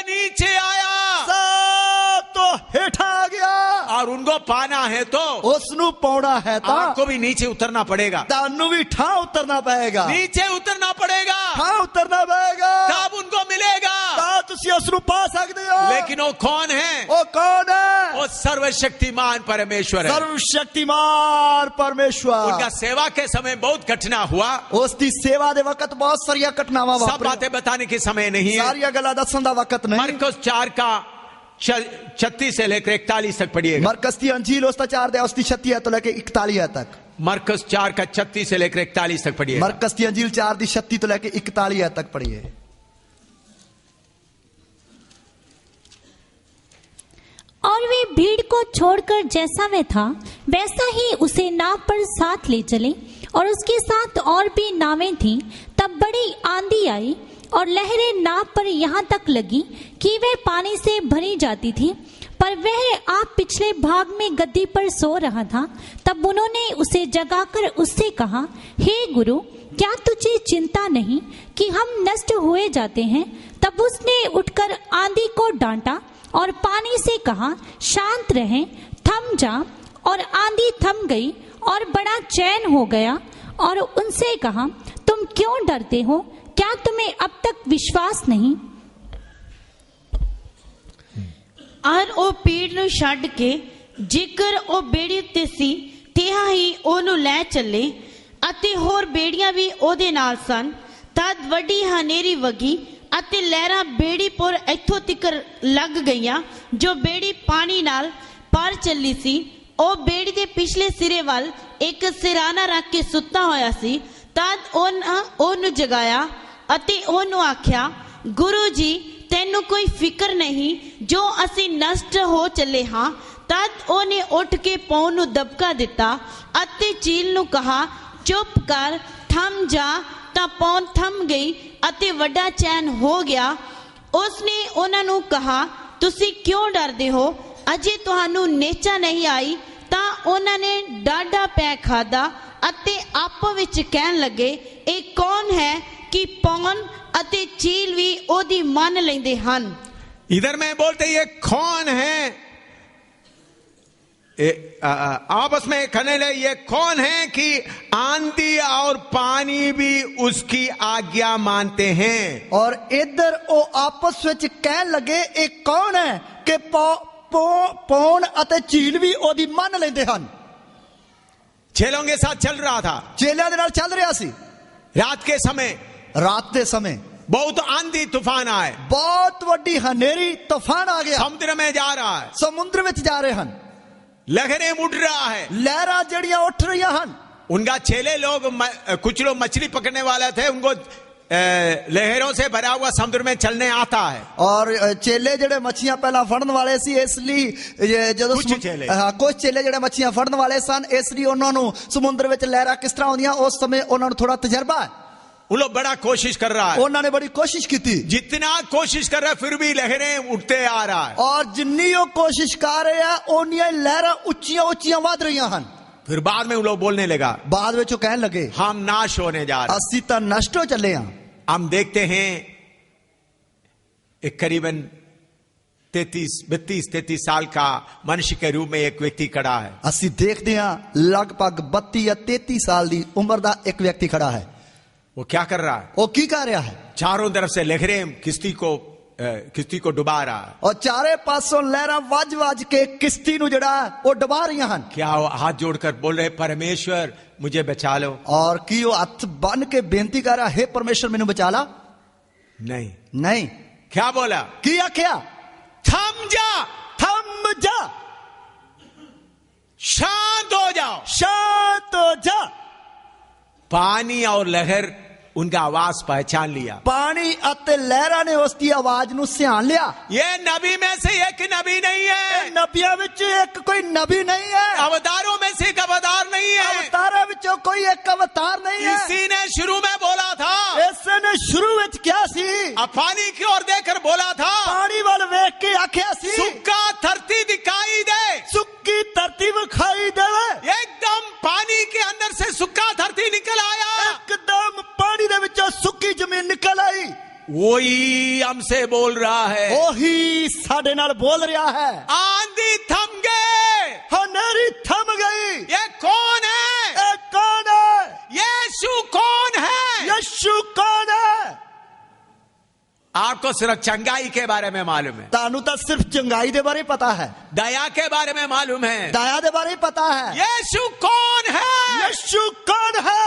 नीचे आया, सब तो हेठा आ गया। और उनको पाना है तो उसनु पौड़ा है ता आपको भी नीचे उतरना पड़ेगा, तानू भी ठा उतरना पड़ेगा, नीचे उतरना पड़ेगा, ठा उतरना पड़ेगा, तब उनको मिलेगा। ता तुसी उसनु पा सकते हो। लेकिन वो कौन है? वो कौन है? वो सर्वशक्तिमान परमेश्वर है। सर्वशक्तिमान परमेश्वर। उनका सेवा के समय बहुत घटना हुआ, उसकी सेवा दे वक्त बहुत सारिया घटनावां सब वापरियां। बातें बताने के समय नहीं है। सारिया गल्लां दस्सण दा वक्त नहीं। मरकुस 4 का 36 से लेकर 41 तक पढ़िएगा। मरकस की अंजील उसका 4 दे उसकी 36 तो लेके 41 तक। मरकुस 4 का 36 से लेकर 41 तक पढ़िएगा। मरकस की अंजील 4 दी 36 तो लेके 41 तक पढ़िए। और वे भीड़ को छोड़कर जैसा वह था वैसा ही उसे नाव पर साथ ले चले, और उसके साथ और भी नावें थीं। तब बड़ी आंधी आई और लहरें नाव पर यहाँ तक लगी कि वह पानी से भरी जाती थी, पर वह आप पिछले भाग में गद्दी पर सो रहा था। तब उन्होंने उसे जगाकर उससे कहा, हे गुरु, क्या तुझे चिंता नहीं कि हम नष्ट हुए जाते हैं? तब उसने उठकर आंधी को डांटा और पानी से कहा, शांत रहे, थम जा। और आंधी थम गई और बड़ा चैन हो गया। और उनसे कहा, तुम क्यों डरते हो? क्या तुम्हें अब तक विश्वास नहीं? ਔਰ ਉਹ ਪੇੜ ਨੂੰ ਛੱਡ ਕੇ ਜੇਕਰ ਉਹ ਬੇੜੀ ਉੱਤੇ ਸੀ ਤਿਹਾ ਹੀ ਉਹਨੂੰ ਲੈ ਚੱਲੇ ਅਤੇ ਹੋਰ ਬੇੜੀਆਂ ਵੀ ਉਹਦੇ ਨਾਲ ਸਨ। ਤਦ ਵੱਡੀ ਹਨੇਰੀ ਵਗੀ ਅਤੇ ਲਹਿਰਾਂ ਬੇੜੀ ਪੁਰ ਇੱਥੋਂ ਤਿਕਰ ਲੱਗ ਗਈਆਂ ਜੋ ਬੇੜੀ ਪਾਣੀ ਨਾਲ ਪਰ ਚੱਲੀ ਸੀ। ਉਹ ਬੇੜੀ ਦੇ ਪਿਛਲੇ ਸਿਰੇ ਵੱਲ ਇੱਕ ਸਿਰਾਣਾ ਰੱਖ ਕੇ ਸੁੱਤਾ ਹੋਇਆ ਸੀ। ਤਦ ਉਹਨੂੰ ਜਗਾਇਆ ਅਤੇ ਉਹਨੂੰ ਆਖਿਆ, ਗੁਰੂ ਜੀ ਤੈਨੂੰ ਕੋਈ ਫਿਕਰ ਨਹੀਂ ਜੋ ਅਸੀਂ ਨਸ਼ਟ ਹੋ ਚੱਲੇ ਹਾਂ। ਤਦ ਉਹਨੇ ਉੱਠ ਕੇ ਪੌਣ ਨੂੰ ਦਬਕਾ ਦਿੱਤਾ ਅਤੇ ਚੀਲ ਨੂੰ ਕਹਾ, ਚੁੱਪ ਕਰ, ਥੰਮ ਜਾ। ਤਾਂ ਪੌਣ ਥੰਮ ਗਈ ਅਤੇ ਵੱਡਾ ਚੈਨ ਹੋ ਗਿਆ। ਉਸਨੇ ਉਹਨਾਂ ਨੂੰ ਕਹਾ, ਤੁਸੀਂ ਕਿਉਂ ਡਰਦੇ ਹੋ? ਅਜੇ ਤੁਹਾਨੂੰ ਨੇਚਾ ਨਹੀਂ ਆਈ? ਤਾਂ ਉਹਨਾਂ ਨੇ ਡਾਢਾ ਪੈ ਖਾਦਾ ਅਤੇ ਆਪੋ ਵਿੱਚ ਕਹਿਣ ਲੱਗੇ, ਇਹ ਕੌਣ ਹੈ ਕਿ ਪੌਣ ਅਤੇ ਚੀਲ ਵੀ ਉਹਦੀ ਮੰਨ ਲੈਂਦੇ ਹਨ। इधर में बोलते ये कौन है, आपस में कहने लगे ये कौन है कि आंधी और पानी भी उसकी आज्ञा मानते हैं। और इधर वो आपस ਵਿੱਚ ਕਹਿਣ ਲੱਗੇ, ਇਹ ਕੌਣ ਹੈ ਕਿ ਪੌਣ ਅਤੇ ਝੀਲ ਵੀ ਉਹਦੀ ਮੰਨ ਲੈਂਦੇ ਹਨ। चेलों के साथ चल रहा था, ਚੇਲਿਆਂ ਦੇ ਨਾਲ ਚੱਲ ਰਿਹਾ ਸੀ। रात के समय ਰਾਤ ਦੇ ਸਮੇਂ बहुत आंधी तूफान आए, ਬਹੁਤ ਵੱਡੀ ਹਨੇਰੀ ਤੂਫਾਨ ਆ ਗਿਆ। समुद्र में जा रहा है, ਸਮੁੰਦਰ ਵਿੱਚ ਜਾ ਰਹੇ ਹਨ। लहरें उठ रहा है, ਲਹਿਰਾਂ ਜਿਹੜੀਆਂ ਉੱਠ ਰਹੀਆਂ ਹਨ। उनका चेले लोग कुछ लोग मछली पकड़ने वाले थे, उनको लहरों से भरा हुआ समुद्र में चलने आता है। और ਚੇਲੇ ਜਿਹੜੇ ਮੱਛੀਆਂ ਪਹਿਲਾਂ ਫੜਨ ਵਾਲੇ ਸੀ, ਇਸ ਲਈ ਜਦੋਂ ਕੁਝ ਚੇਲੇ ਕੁਝ ਚੇਲੇ ਜਿਹੜੇ ਮੱਛੀਆਂ ਫੜਨ ਵਾਲੇ ਸਨ, ਇਸ ਲਈ ਉਹਨਾਂ ਨੂੰ ਸਮੁੰਦਰ ਵਿੱਚ ਲਹਿਰਾਂ ਕਿਸ ਤਰ੍ਹਾਂ ਆਉਂਦੀਆਂ ਉਸ ਸਮੇਂ ਉਹਨਾਂ ਨੂੰ ਥੋੜਾ ਤਜਰਬਾ ਹੈ। वो लोग बड़ा कोशिश कर रहा है, ਉਹਨਾਂ ਨੇ ਬੜੀ ਕੋਸ਼ਿਸ਼ ਕੀਤੀ। जितना कोशिश कर रहा है फिर भी लहरें उठते आ रहा है। और ਜਿੰਨੀ ਉਹ ਕੋਸ਼ਿਸ਼ ਕਰ ਰਹੇ ਆ ਉਹਨੀਆਂ ਲਹਿਰਾਂ ਉੱਚੀਆਂ ਉੱਚੀਆਂ ਵੱਧ ਰਹੀਆਂ ਹਨ। फिर बाद में वो लोग बोलने लगा, ਬਾਅਦ ਵਿੱਚ ਉਹ ਕਹਿਣ ਲੱਗੇ, हम नाश होने जा रहे हैं। ਅਸੀਂ ਤਾਂ ਨਸ਼ਟ ਹੋ ਚੱਲੇ ਹਾਂ। हम देखते हैं एक करीबन 32-33 साल का मनुष्य के रूप में एक व्यक्ति खड़ा है। ਅਸੀਂ ਦੇਖਦੇ ਹਾਂ ਲਗਭਗ 32 ਜਾਂ 33 ਸਾਲ ਦੀ ਉਮਰ ਦਾ ਇੱਕ ਵਿਅਕਤੀ ਖੜਾ ਹੈ। वो क्या कर रहा है? ਉਹ ਕੀ ਕਰ ਰਿਹਾ ਹੈ? चारों तरफ से लहरें किश्ती को डुबा रहा है। और चारे पासों लहरां ਵੱਜ ਵੱਜ के किश्ती ਨੂੰ ਜਿਹੜਾ ਉਹ ਡੁਬਾ ਰਹੀਆਂ ਹਨ। क्या वो हाथ जोड़कर बोल रहे, परमेश्वर मुझे बचा लो? और ਕੀ ਉਹ ਹੱਥ ਬੰਨ ਕੇ ਬੇਨਤੀ ਕਰ ਰਿਹਾ, हे परमेश्वर ਮੈਨੂੰ ਬਚਾ ਲਾ? नहीं। नहीं। क्या बोला? ਕੀ ਆਖਿਆ? थम जा, थम जा, शांत हो जाओ। शांत हो जा। पानी और लहर उनका आवाज पहचान लिया। पानी ਅਤੇ ਲਹਿਰਾਂ ਨੇ ਉਸ ਦੀ ਆਵਾਜ਼ ਨੂੰ ਸਿਆਣ ਲਿਆ। ये नबी में से एक नबी नहीं है, ਨਬੀਆਂ ਵਿੱਚ ਇੱਕ ਕੋਈ ਨਬੀ ਨਹੀਂ ਹੈ। अवतारों में से एक अवतार नहीं है। ਅਵਤਾਰਾਂ ਵਿੱਚੋਂ ਕੋਈ ਇੱਕ ਅਵਤਾਰ ਨਹੀਂ ਹੈ। इसी ने शुरू में बोला था, ਇਸ ਨੇ ਸ਼ੁਰੂ ਵਿੱਚ ਕਿਹਾ ਸੀ, अब पानी की ओर देखकर बोला था, ਪਾਣੀ ਵੱਲ ਵੇਖ ਕੇ ਆਖਿਆ ਸੀ, सूखा धरती दिखाई दे। ਸੁੱਕੀ ਧਰਤੀ ਵਿਖਾਈ ਦੇਵੇ। एकदम पानी के अंदर से सूखा धरती निकल आया। एकदम पानी ਦੇ ਵਿੱਚੋਂ ਸੁੱਕੀ ਜ਼ਮੀਨ ਨਿਕਲ ਆਈ। वही हमसे बोल रहा है। ਉਹੀ ਸਾਡੇ ਨਾਲ ਬੋਲ ਰਿਹਾ ਹੈ। आंधी थम गए। ਹਨੇਰੀ ਥਮ ਗਈ। ये कौन है? ਇਹ ਕੌਣ ਹੈ? यीशु कौन है? ਯਿਸੂ ਕੌਣ ਹੈ? आपको सिर्फ चंगाई के बारे में मालूम है, ਤੁਹਾਨੂੰ ਤਾਂ ਸਿਰਫ ਚੰਗਾਈ ਦੇ ਬਾਰੇ ਪਤਾ ਹੈ, दया के बारे में मालूम है। ਦਇਆ ਦੇ ਬਾਰੇ ਪਤਾ ਹੈ। यीशु कौन है? ਯਿਸੂ ਕੌਣ ਹੈ?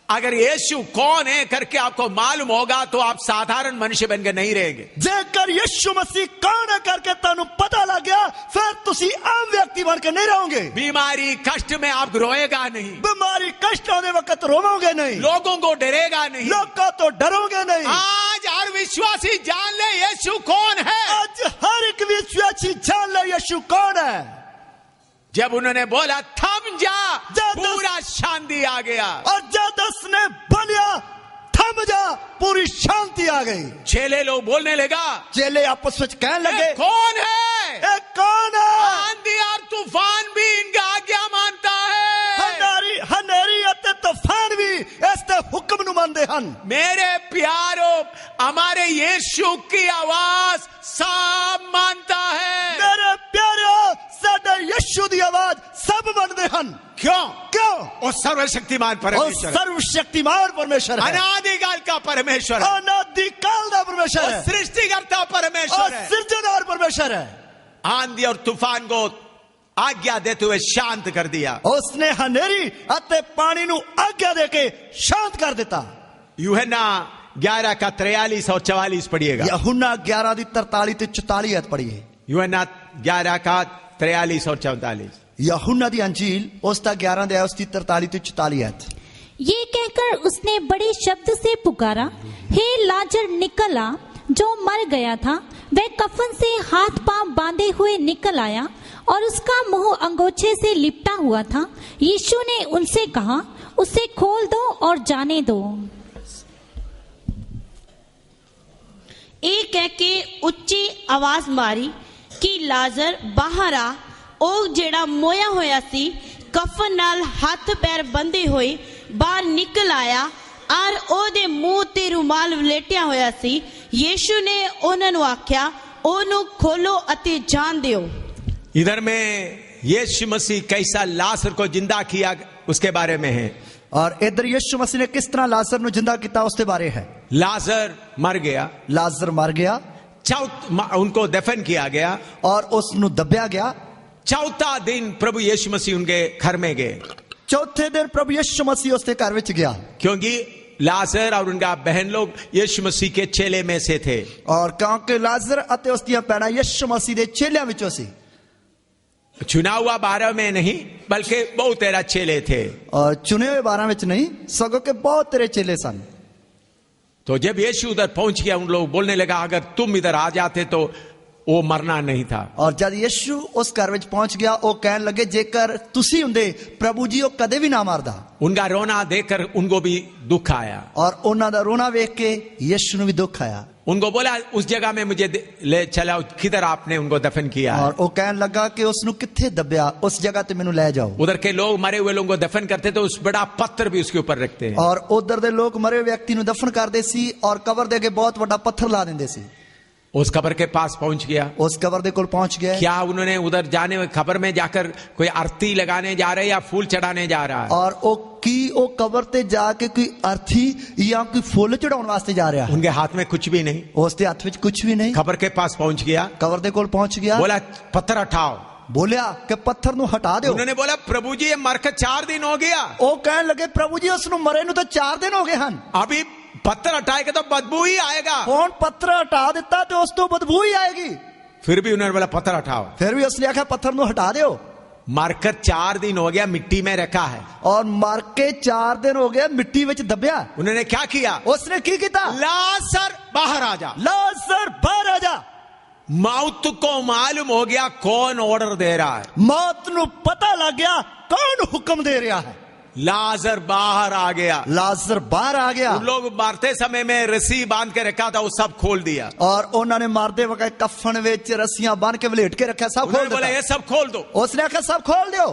अगर यीशु कौन है करके आपको मालूम होगा तो आप साधारण मनुष्य बनकर नहीं रहेंगे। ਜੇਕਰ ਯਿਸੂ ਮਸੀਹ ਕੌਣ ਹੈ ਕਰਕੇ ਤੁਹਾਨੂੰ ਪਤਾ ਲੱਗ ਗਿਆ, ਫਿਰ ਤੁਸੀਂ ਆਮ ਵਿਅਕਤੀ ਬਣ ਕੇ ਨਹੀਂ ਰਹੋਗੇ। बीमारी कष्ट में आप रोएगा नहीं, ਬਿਮਾਰੀ ਕਸ਼ਟਾਂ ਦੇ ਵਕਤ ਰੋਵੋਗੇ ਨਹੀਂ, लोगों को डरेगा नहीं। ਲੋਕਾਂ ਤੋਂ ਡਰੋਗੇ ਨਹੀਂ। आज हर विश्वासी जान ले यीशु कौन है। ਅੱਜ ਹਰ ਇੱਕ ਵਿਸ਼ਵਾਸੀ ਜਾਣ ਲੈ ਯਿਸੂ ਕੌਣ ਹੈ। जब उन्होंने बोला थम जा, जब पूरा शांति आ गया। और जब उसने बोलिया थम जा, पूरी शांति आ गई। चेले लोग बोलने लगा, चेले आपस में कहने लगे, ये कौन है? ये कौन है? आंधी और तूफान भी इनका आज्ञा मानता है। हनेरी अते तूफान भी इसके हुक्म नु मानते हन। मेरे प्यारो, हमारे यीशु की आवाज सब मानता है। मेरे प्यारो, साडे यीशु दी आवाज सब मानते हन। क्यों? क्यों? वो सर्वशक्तिमान परमेश्वर, सर्वशक्तिमान परमेश्वर है, अनादिकाल का परमेश्वर है। अनादिकाल दा परमेश्वर वो है सृष्टिकर्ता और परमेश्वर है। सृजनहार परमेश्वर है। आंधी और तूफान को आज्ञा देते हुए शांत कर दिया। उसने हनेरी अते पानी नु आज्ञा देके शांत कर दिता। यूहन्ना 11 का 43 और 44 पढ़िएगा। यूहन्ना 11 दी 43 ते 44 आयत पढ़िए। यूहन्ना 11 का 43 और 44। यूहन्ना दी अंजील उसका 11 दे उसकी 43 ते 44 आयत। ये कहकर उसने बड़े शब्द से पुकारा, हे लाजर निकल आ। जो मर गया था वह कफन से हाथ पांव बांधे हुए निकल आया और उसका मुंह अंगोछे से लिपटा हुआ था। यीशु ने उनसे कहा, उसे खोल दो और जाने दो। ਇਹ ਕਹਿ ਕੇ ਉੱਚੀ ਆਵਾਜ਼ ਮਾਰੀ ਕਿ ਲਾਜ਼ਰ ਬਾਹਰ ਆ। ਉਹ ਜਿਹੜਾ ਮੋਇਆ ਹੋਇਆ ਸੀ ਕਫਨ ਨਾਲ ਹੱਥ ਪੈਰ ਬੰਦੇ ਹੋਏ ਬਾਹਰ ਨਿਕਲ ਆਇਆ ਔਰ ਉਹਦੇ ਮੂੰਹ ਤੇ ਰੁਮਾਲ ਵਲੇਟਿਆ ਹੋਇਆ ਸੀ। ਯੀਸ਼ੂ ਨੇ ਉਹਨਾਂ ਨੂੰ ਆਖਿਆ, ਉਹਨੂੰ ਖੋਲੋ ਅਤੇ ਜਾਣ ਦਿਓ। इधर में यीशु मसीह कैसा लाजर को जिंदा किया उसके बारे में है। और इधर यीशु मसीह ने किस तरह लाजर नु जिंदा किया उसके बारे है। लाजर मर गया, लाजर मर गया, उनको दफन किया गया और उसनु दबया गया। चौथा दिन प्रभु यीशु मसीह उनके घर में गए। चौथे दिन प्रभु यीशु मसीह उसके घर में गया, क्योंकि लाजर और उनका बहन लोग यीशु मसीह के चेले में से थे। और क्योंकि लाजर अते उसदियां भैणां यीशु मसीह दे चेलियां विचों सी। चुना हुआ 12 में नहीं बल्कि बहुत तेरा चेले थे। और चुने हुए 12 में नहीं सगों के बहुत तेरे चेले सन। तो जब यीशु उधर पहुंच गया, उन लोग बोलने लगा, अगर तुम इधर आ जाते तो वो मरना नहीं था। और जब यीशु उस घर में पहुंच गया, वो कहने लगे, जेकर तुसी हुंदे प्रभु जी, वो कदे भी ना मारदा। उनका रोना देखकर उनको भी दुख आया और उन्हां दा रोना देख के यीशु नु भी दुख आया। उनको बोला, उस जगह में मुझे ले चलाओ, किधर आपने उनको दफन किया है? और वो कहने लगा कि उसनु किथे दबया, उस जगह ते मेनू ले जाओ। उधर के लोग मरे हुए लोगों को दफन करते तो उस बड़ा पत्थर भी उसके ऊपर रखते हैं। और उधर दे लोग मरे हुए व्यक्ति नु दफन करदे सी और कबर दे के बहुत बड़ा पत्थर ला देंदे सी। उस कब्र के पास पहुंच गया, उस कबर दे कोल पहुंच गया। क्या उन्होंने उधर जाने में खबर में जाकर कोई आरती लगाने जा रहे या फूल चढ़ाने जा रहा है? और ओ कबर ते जाके कोई अर्थी या कोई फूल चढ़ाने वास्ते जा रहा है? उनके हाथ में कुछ भी नहीं, उसके हाथ में कुछ भी नहीं। खबर के पास पहुंच गया, कबर दे कोल पहुंच गया, बोला पत्थर हटाओ। बोलिया कि पत्थर नु हटा दो। उन्होंने बोला, प्रभु जी ये मरकर 4 दिन हो गया। वो कहने लगे, प्रभु जी उसनु मरे नु तो 4 दिन हो गए हन, अभी पत्थर हटाएगा तो बदबू ही आएगा। कौन पत्थर हटा देता तो उस तो बदबू ही आएगी। फिर भी उन्होंने बोला पत्थर हटाओ। फिर भी उसने आखा पत्थर नु हटा दो। मरकर 4 दिन हो गया, मिट्टी में रखा है। और मर के 4 दिन हो गया, मिट्टी में दबया। उन्होंने क्या किया? उसने की किया? लाजर बाहर आ जा, लाजर बाहर आ जा। मौत को मालूम हो गया कौन ऑर्डर दे रहा है। मौत नु पता लग गया कौन हुक्म दे रहा है। लाजर बाहर आ गया, लाजर बाहर आ गया। उन लोग मारते समय में रस्सी बांध के रखा था, वो सब खोल दिया। और उन्होंने मारते वक्त कफन विच रस्सियां बांध के वलेट के रखा, सब खोल बोला ये सब खोल दो। उसने आखा सब खोल दो।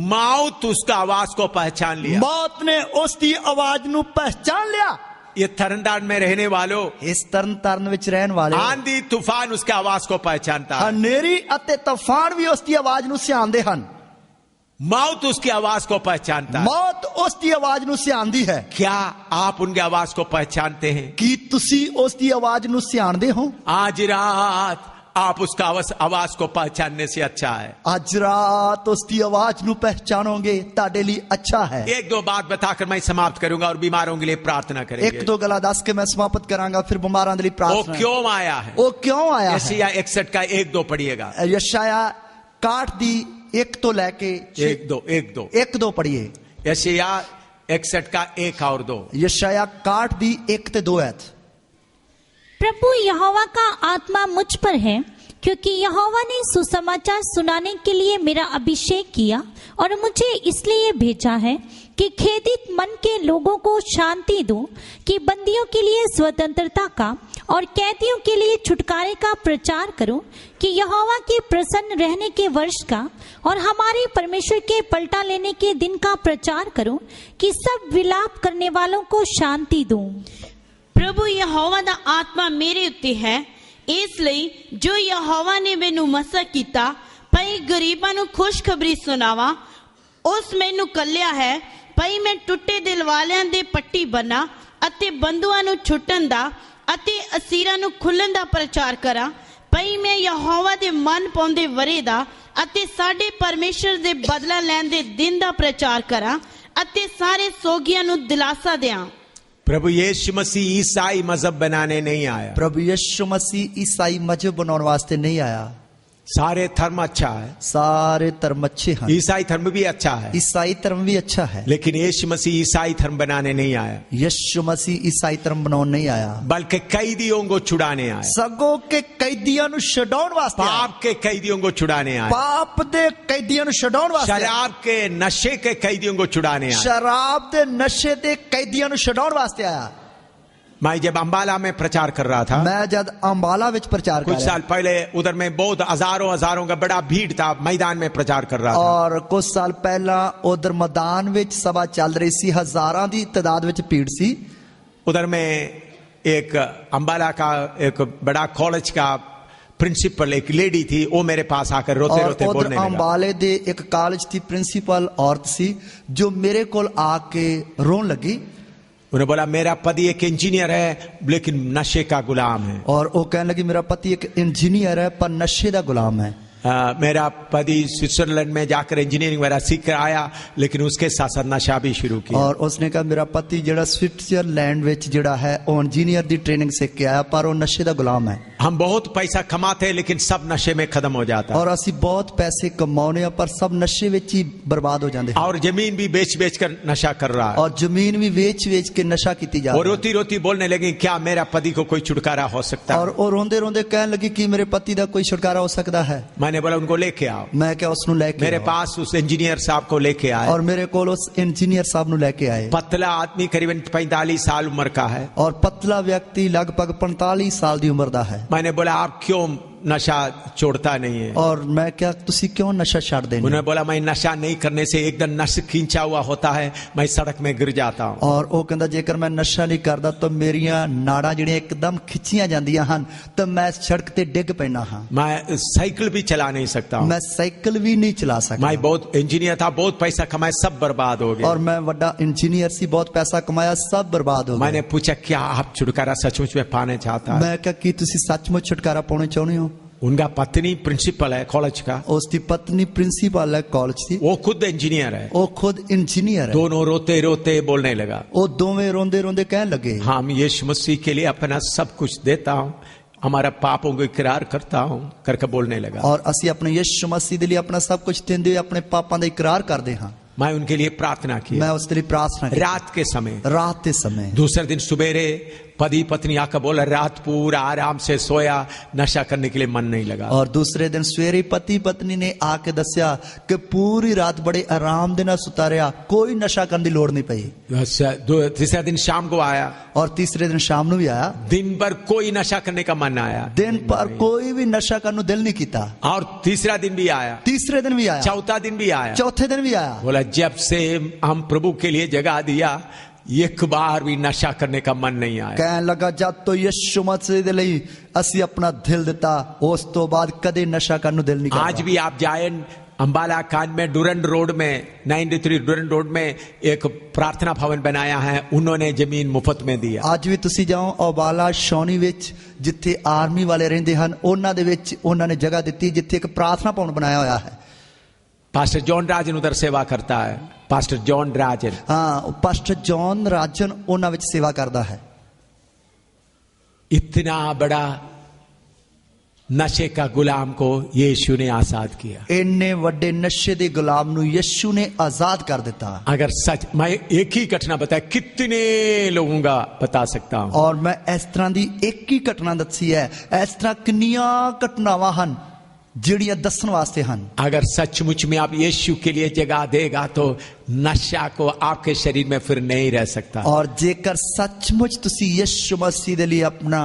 मौत उसका आवाज को पहचान लिया, मौत ने उसकी आवाज नु पहचान लिया। ये तरनतारन में रहने वालों, इस तरन विच रहने वाले, आंधी तूफान उसके आवाज को पहचानता है। हनेरी अते तूफान भी उसकी आवाज नु सियाणदे हन। मौत उसकी आवाज को पहचानता है। मौत उसकी आवाज नु सियाणदी है। क्या आप उनकी आवाज को पहचानते हैं? कि तुसी उसकी आवाज नु सियाणदे हो? आज रात आप उसका आवाज को पहचानने से अच्छा है। आज रात उसकी आवाज नु पहचानोगे ताडे लिए अच्छा है। 1-2 बात बताकर मैं समाप्त करूंगा और बीमारों के लिए प्रार्थना करेंगे। 1-2 गला दस के मैं समाप्त करांगा, फिर बीमारों के लिए प्रार्थना। वो क्यों आया है? वो क्यों आया है? यशायाह 61 का 1-2 पढ़िएगा। यशायाह 61 दी 1 तो लेके 1-2 पढ़िए। यशायाह 61 का 1 और 2। यशायाह 61 दी 1 ते 2 है। प्रभु यहोवा का आत्मा मुझ पर है, क्योंकि यहोवा ने सुसमाचार सुनाने के लिए मेरा अभिषेक किया और मुझे इसलिए भेजा है कि खेदित मन के लोगों को शांति दूं, कि बंदियों के लिए स्वतंत्रता का और कैदियों के लिए छुटकारे का प्रचार करूं, कि यहोवा के प्रसन्न रहने के वर्ष का और हमारे परमेश्वर के पलटा लेने के दिन का प्रचार करूं, कि सब विलाप करने वालों को शांति दूं। प्रभु यहोवा दा आत्मा मेरे उत्ते है, इसलिए जो यहोवा ने मैनू मसा किया पई गरीबां नू खुशखबरी सुनावा। उस मैनू कल्या है पई मैं टुੱਟੇ दिल वालियां दे पट्टी बना अते बंधुआं नू छुटन दा ਅਤੇ ਅਸੀਰਾਂ ਨੂੰ ਖੁੱਲਣ ਦਾ ਪ੍ਰਚਾਰ ਕਰਾਂ। ਭਈ ਮੈਂ ਯਹੋਵਾ ਦੇ ਮਨ ਪਾਉਂਦੇ ਵਰੇ ਦਾ ਅਤੇ ਸਾਡੇ ਪਰਮੇਸ਼ਰ ਦੇ ਬਦਲਾ ਲੈਣ ਦੇ ਦਿਨ ਦਾ ਪ੍ਰਚਾਰ ਕਰਾਂ ਅਤੇ ਸਾਰੇ ਸੋਗੀਆਂ ਨੂੰ ਦਿਲਾਸਾ ਦਿਆਂ। प्रभु यीशु मसीह ईसाई मजहब बनाने नहीं आया। प्रभु यीशु मसीह ईसाई मजहब बनाने वास्ते नहीं आया। सारे धर्म अच्छा है, सारे धर्म अच्छे हैं, ईसाई धर्म भी अच्छा है, ईसाई धर्म भी अच्छा है, लेकिन यीशु मसीह ईसाई धर्म बनाने नहीं आया। यीशु मसीह ईसाई धर्म बनाने नहीं आया, बल्कि कैदियों को छुड़ाने आया। सगों के कैदियों नु छुड़ाने वास्ते, पाप के कैदियों को छुड़ाने आया, पाप दे कैदियों नु छुड़ाने वास्ते, शराब के नशे के कैदियों को छुड़ाने आया, शराब दे नशे दे कैदियों नु छुड़ाने वास्ते आया। मैं जब अंबाला में प्रचार कर रहा था, मैं जब अंबाला विच प्रचार कुछ साल पहले उधर में बहुत हजारों का बड़ा भीड़ था, मैदान में प्रचार कर रहा था। और कुछ साल पहला उधर मैदान विच सभा चल रही सी, हजारां दी तादाद विच भीड़ सी। उधर में एक अंबाला का एक बड़ा कॉलेज का प्रिंसिपल एक लेडी थी, वो मेरे पास आकर रोते रोते बोलने लगा। अंबाले दे एक कॉलेज थी प्रिंसिपल औरत सी जो मेरे कोल आके रोन लगी। उन्होंने बोला मेरा पति एक इंजीनियर है लेकिन नशे का गुलाम है। और वो कहने लगी मेरा पति एक इंजीनियर है पर नशे का गुलाम है। मेरा पति स्विट्जरलैंड में जाकर इंजीनियरिंग वगैरह सीख कर आया लेकिन उसके साथ साथ नशा भी शुरू किया। और उसने कहा मेरा पति जेड़ा स्विट्जरलैंड विच जेड़ा है वो इंजीनियर दी ट्रेनिंग सीख के आया पर वो नशे का गुलाम है। हम बहुत पैसा कमाते हैं लेकिन सब नशे में खत्म हो जाता है। और असी बहुत पैसे कमाने पर सब नशे विच ही बर्बाद हो जाते हैं। और जमीन भी बेच बेच कर नशा कर रहा है। और जमीन भी बेच बेच के नशा की जा रही है। और रोती रोती बोलने लगी क्या मेरा पति को कोई छुटकारा हो सकता है। और वो रोंदे रोंदे कहने लगी कि मेरे पति का कोई छुटकारा हो सकता है। मैंने बोला उनको लेके आओ। मैं क्या उसनु लेके मेरे पास उस इंजीनियर साहब को लेके आए। और मेरे को उस इंजीनियर साहब नु लेके आए। पतला आदमी करीबन 45 साल उम्र का है। और पतला व्यक्ति लगभग 45 साल की उम्र का है। मैंने बोला आप क्यों नशा छोड़ता नहीं है। और मैं क्या तुसी क्यों नशा छाड़ देंगे। उन्होंने बोला मैं नशा नहीं करने से एकदम नस खींचा हुआ होता है, मैं सड़क में गिर जाता हूँ। और वो कहता जेकर मैं नशा नहीं करता तो मेरिया नाड़ा जिहड़ियां एकदम खिंचियां जांदियां हन तो मैं सड़क ते डिग पैना हाँ। मैं साइकिल भी चला नहीं सकता हूँ। मैं साइकिल भी नहीं चला सकता। मैं बहुत इंजीनियर था, बहुत पैसा कमाया, सब बर्बाद हो गया। और मैं बड़ा इंजीनियर सी, बहुत पैसा कमाया, सब बर्बाद हो गया। मैंने पूछा क्या आप छुटकारा सचमुच में पाने चाहता है। मैं क्या कि तुसी सचमुच छुटकारा पाने चाहते हो। उनका पत्नी प्रिंसिपल है कॉलेज का। उसकी पत्नी प्रिंसिपल है कॉलेज की। वो खुद इंजीनियर है। वो खुद इंजीनियर है। दोनों रोते रोते बोलने लगा। वो दोवें रोंदे रोंदे कहने लगे हम यीशु मसीह के लिए अपना सब कुछ देता हूँ, हमारा पापों को इकरार करता हूँ करके बोलने लगा। और असी अपने यीशु मसीह के लिए अपना सब कुछ देंदे हुए अपने पापों का इकरार करते हाँ। मैं उनके लिए प्रार्थना की। मैं उसके लिए प्रार्थना की। रात के समय। रात के समय। दूसरे दिन सुबेरे पति पत्नी आकर बोला रात पूरा आराम से सोया, नशा करने के लिए मन नहीं लगा। और दूसरे दिन सवेरे पति पत्नी ने आके दस्या कि पूरी रात बड़े आराम दे नाल सुता रहा, कोई नशा करने की लोड़ नहीं पई। तीसरे दिन शाम को आया। और तीसरे दिन शाम को भी आया। दिन भर कोई नशा करने का मन आया। दिन पर कोई भी नशा करने को दिल नहीं किया। और तीसरा दिन भी आया। तीसरे दिन भी आया। चौथा दिन भी आया। चौथे दिन भी आया। बोला जब से हम प्रभु के लिए जगह दिया एक बार भी नशा करने का मन नहीं आया। कहने लगा जब तो यीशु मसीह दे लई असी अपना दिल दिता उस तो बाद कदे नशा करने को दिल नहीं करता। आज भी आप जाए अंबाला कांड में डुरंड रोड में 93 डुरंड रोड में एक प्रार्थना भवन बनाया है, उन्होंने जमीन मुफ्त में दिया। आज भी तुसी जाओ अंबाला शौनी विच जिथे आर्मी वाले रहंदे हन उन्हां दे विच उन्हां ने जगह दी जिथे एक प्रार्थना भवन बनाया होया है। पास्टर जॉन राजन उधर सेवा करता है। पास्टर जॉन राजन। हाँ पास्टर जॉन राजन उन्हां विच सेवा करता है। इतना बड़ा नशे का गुलाम को यीशु ने आजाद किया। इन्ने वड्डे नशे दे गुलाम नु यीशु ने आजाद कर दिता। अगर सच मैं एक ही घटना बताया कितने लोगों का बता सकता हूं। और मैं इस तरह की एक ही घटना दसी है, इस तरह कितनियां घटनावां हन जिहड़ियां दसन वास्ते हन। अगर सचमुच में आप यीशु के लिए जगह देगा तो नशा को आपके शरीर में फिर नहीं रह सकता। और जेकर सचमुच तुसी यीशु मसीह दे लिए अपना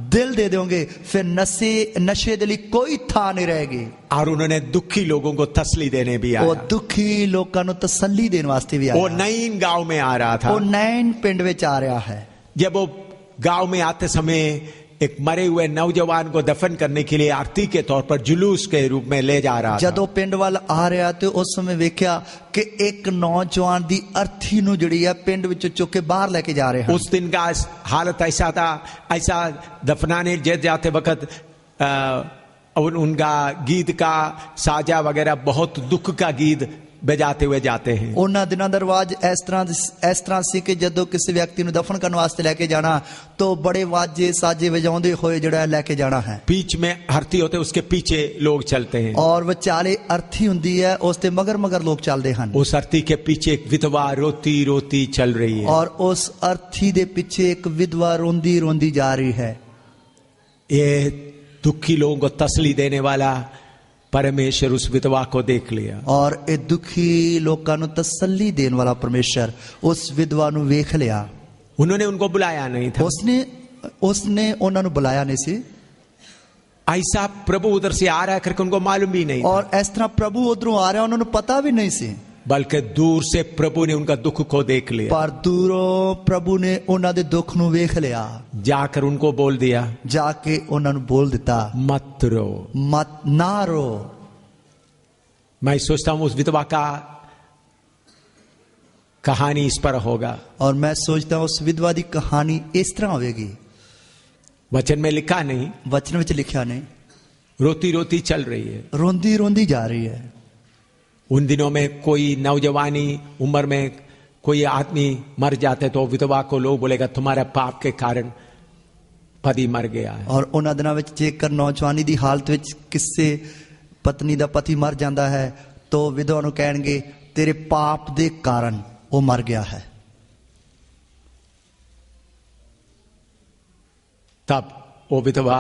दिल दे दोगे फिर नशे दे लिए कोई था नहीं रहेगी। और उन्होंने दुखी लोगों को तसल्ली देने भी आया। वो दुखी लोगों को तसल्ली देने वास्ते भी आया। वो नईन गांव में आ रहा था। वो नैन पिंड में आ रहा है। जब वो गांव में आते समय एक मरे हुए नौजवान को दफन करने के लिए आरती के तौर पर जुलूस के रूप में ले जा रहा था। ਜਦੋਂ ਪਿੰਡ ਵੱਲ ਆ ਰਿਹਾ ਤੇ ਉਸ ਸਮੇਂ ਵੇਖਿਆ ਕਿ ਇੱਕ ਨੌਜਵਾਨ ਦੀ ਅਰਥੀ ਨੂੰ ਜਿਹੜੀ ਹੈ ਪਿੰਡ ਵਿੱਚੋਂ ਚੁੱਕ ਕੇ ਬਾਹਰ ਲੈ ਕੇ ਜਾ ਰਹੇ ਹਨ। उस दिन का हालत ऐसा था, ऐसा दफनाने जाते वक्त उनका गीत का साजा वगैरह बहुत दुख का गीत बजाते हुए जाते हैं। ਉਹਨਾਂ ਦਿਨਾਂ ਦਾ ਰਿਵਾਜ ਇਸ ਤਰ੍ਹਾਂ ਸੀ ਕਿ ਜਦੋਂ ਕਿਸੇ ਵਿਅਕਤੀ ਨੂੰ ਦਫਨ ਕਰਨ ਵਾਸਤੇ ਲੈ ਕੇ ਜਾਣਾ ਤਾਂ ਬੜੇ ਵਾਜੇ ਸਾਜੇ ਵਜਾਉਂਦੇ ਹੋਏ ਜਿਹੜਾ ਲੈ ਕੇ ਜਾਣਾ ਹੈ। बीच में हरती होते उसके पीछे लोग चलते हैं ਔਰ ਵਿਚਾਲੇ ਅਰਥੀ ਹੁੰਦੀ ਹੈ, ਉਸ ਤੇ ਮਗਰ ਲੋਕ ਚੱਲਦੇ ਹਨ। उस हरती के पीछे एक विधवा रोती रोती चल रही है ਔਰ ਉਸ ਅਰਥੀ ਦੇ ਪਿੱਛੇ ਇੱਕ ਵਿਧਵਾ ਰੋਂਦੀ ਜਾ ਰਹੀ ਹੈ। ये दुखी लोगों को तसल्ली देने वाला परमेश्वर उस विधवा को देख लिया ਔਰ ਇਹ ਦੁਖੀ ਲੋਕਾਂ ਨੂੰ ਤਸੱਲੀ ਦੇਣ ਵਾਲਾ ਪਰਮੇਸ਼ਰ ਉਸ ਵਿਧਵਾ ਨੂੰ ਵੇਖ ਲਿਆ। उन्होंने उनको बुलाया नहीं था। ਉਸਨੇ ਉਹਨਾਂ ਨੂੰ ਬੁਲਾਇਆ ਨਹੀਂ ਸੀ। ऐसा प्रभु उधर से आ रहा है करके उनको मालूम भी नहीं था। ਔਰ ਇਸ ਤਰ੍ਹਾਂ ਪ੍ਰਭੂ ਉਧਰੋਂ ਆ ਰਿਹਾ ਉਹਨਾਂ ਨੂੰ ਪਤਾ ਵੀ ਨਹੀਂ ਸੀ। बल्कि दूर से प्रभु ने उनका दुख को देख लिया, ਪਰ ਦੂਰੋਂ ਪ੍ਰਭੂ ਨੇ ਉਹਨਾਂ ਦੇ ਦੁੱਖ ਨੂੰ ਵੇਖ ਲਿਆ। जाकर उनको बोल दिया ਜਾ ਕੇ ਉਹਨਾਂ ਨੂੰ ਬੋਲ ਦਿੱਤਾ, मत रो। मत ना रो। मैं सोचता हूं उस विधवा का कहानी इस पर होगा। और मैं सोचता हूं उस विधवा की कहानी इस तरह होगी। वचन में लिखा नहीं, वचन में लिखा नहीं, रोती रोती चल रही है, रोंदी जा रही है। उन दिनों में कोई नौजवानी उम्र में कोई आदमी मर जाते तो विधवा को लोग बोलेगा तुम्हारे पाप के कारण पति मर गया है। और उन्हां दिनां विच जेकर नौजवानी दी हालत विच किसी पत्नी दा पति मर जाता है तो विधवा नूं कहणगे तेरे पाप दे कारण वो मर गया है। तब वो विधवा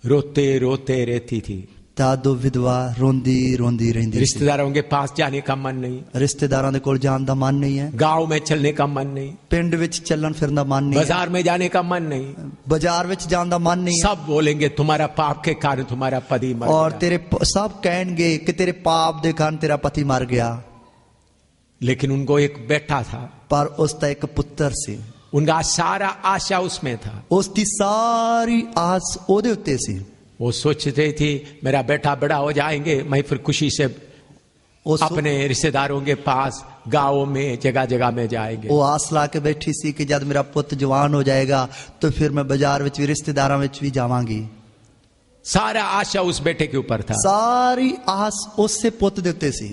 रोते रोते रहती थी। तादो विधवा रोंदी रहिंदी। रिश्तेदारों के पास जाने का मन नहीं, रिश्तेदारों दे कोल जाण दा मन नहीं है, गांव में चलने का मन नहीं, पिंड विच चलन फिरन दा मन नहीं, बाजार में जाने का मन नहीं, बाजार विच जाण दा मन नहीं। सब बोलेंगे तुम्हारा पाप के कारण तुम्हारा पति मर और गया। तेरे सब कहेंगे कि तेरे पाप दे कारण तेरा पति मर गया। लेकिन उनको एक बेटा था, पर उसका एक पुत्र सी। उनका सारा आशा उसमें था, उसकी सारी आस ओदे उत्ते सी। वो सोचते थी मेरा बेटा बड़ा हो जाएंगे, मैं फिर खुशी से अपने रिश्तेदारों के पास गांवों में जगह जगह में जाएंगे। वो आस ला के बैठी सी कि जब मेरा पुत्र जवान हो जाएगा तो फिर मैं बाजार विच भी रिश्तेदारों विच भी जावांगी। सारा आशा उस बेटे के ऊपर था, सारी आस उससे पुत्र दे उत्ते सी।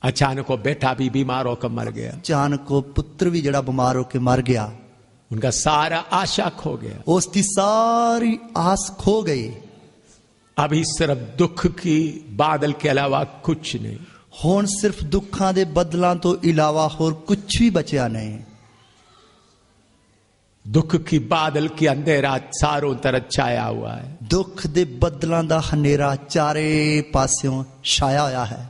अचानक वो बेटा भी बीमार होकर मर गया। अचानक को पुत्र भी जड़ा बीमार होकर मर गया। उनका सारा आशा खो गया, उसकी सारी आस खो गई। अभी सिर्फ दुख की बादल के अलावा कुछ नहीं। हुण सिर्फ दुखां दे बदलां तो इलावा होर कुछ भी बचा नहीं। दुख की बादल की अंधेरा चारों तरफ छाया हुआ है। दुख दे बदलां दा हनेरा चारे पास्यों छाया होया है।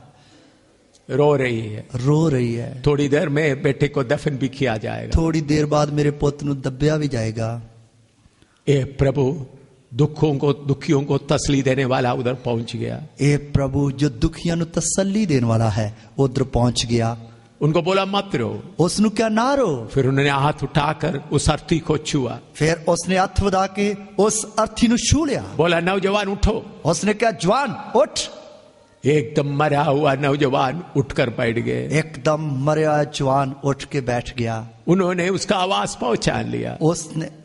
रो रही है। थोड़ी देर में बेटे को दफन भी किया जाएगा, थोड़ी देर बाद मेरे पुत्र नूं दब्या भी जाएगा। ए प्रभु दुखियों को तसल्ली देने वाला उधर पहुंच गया। ए प्रभु जो दुखियां नूं तसल्ली देने वाला है उधर पहुंच गया। उनको बोला मत रो, उसनु क्या ना रो। फिर उन्होंने हाथ उठाकर उस अर्थी को छुआ। फिर उसने हाथ बढ़ा के उस अर्थी नूं छू लिया। बोला नौजवान उठो। उसने क्या जवान उठ। एकदम मरा हुआ नौजवान उठकर बैठ गए। एकदम मरा जवान उठ के बैठ गया। उन्होंने उसका आवाज पहचान लिया।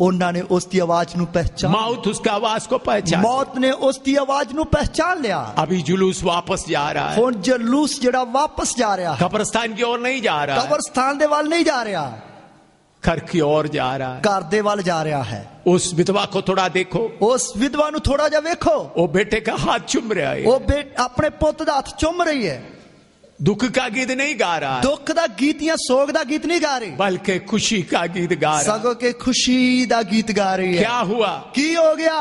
उन्होंने उसकी आवाज नू पहचान। मौत उसका आवाज को पहचान। मौत ने उसकी आवाज नू पहचान लिया। अभी जुलूस वापस जा रहा है। हुण जुलूस जड़ा वापस जा रहा है। कब्रिस्तान की ओर नहीं जा रहा, कब्रिस्तान दे वाल नहीं जा रहा, घर की ओर जा रहा है, घर दे वाल जा रहा है। उस विधवा को थोड़ा देखो, उस विधवा नू थोड़ा जा देखो। वो बेटे का हाथ चूम रहा है। वो अपने पुत्र दा हाथ चूम रही है। दुख का गीत नहीं गा रहा है, दुख दा गीत या सोग दा गीत नहीं गा रही, बल्कि खुशी का गीत गा रहा है। सगों के खुशी दा गीत गा रही है। क्या हुआ, की हो गया।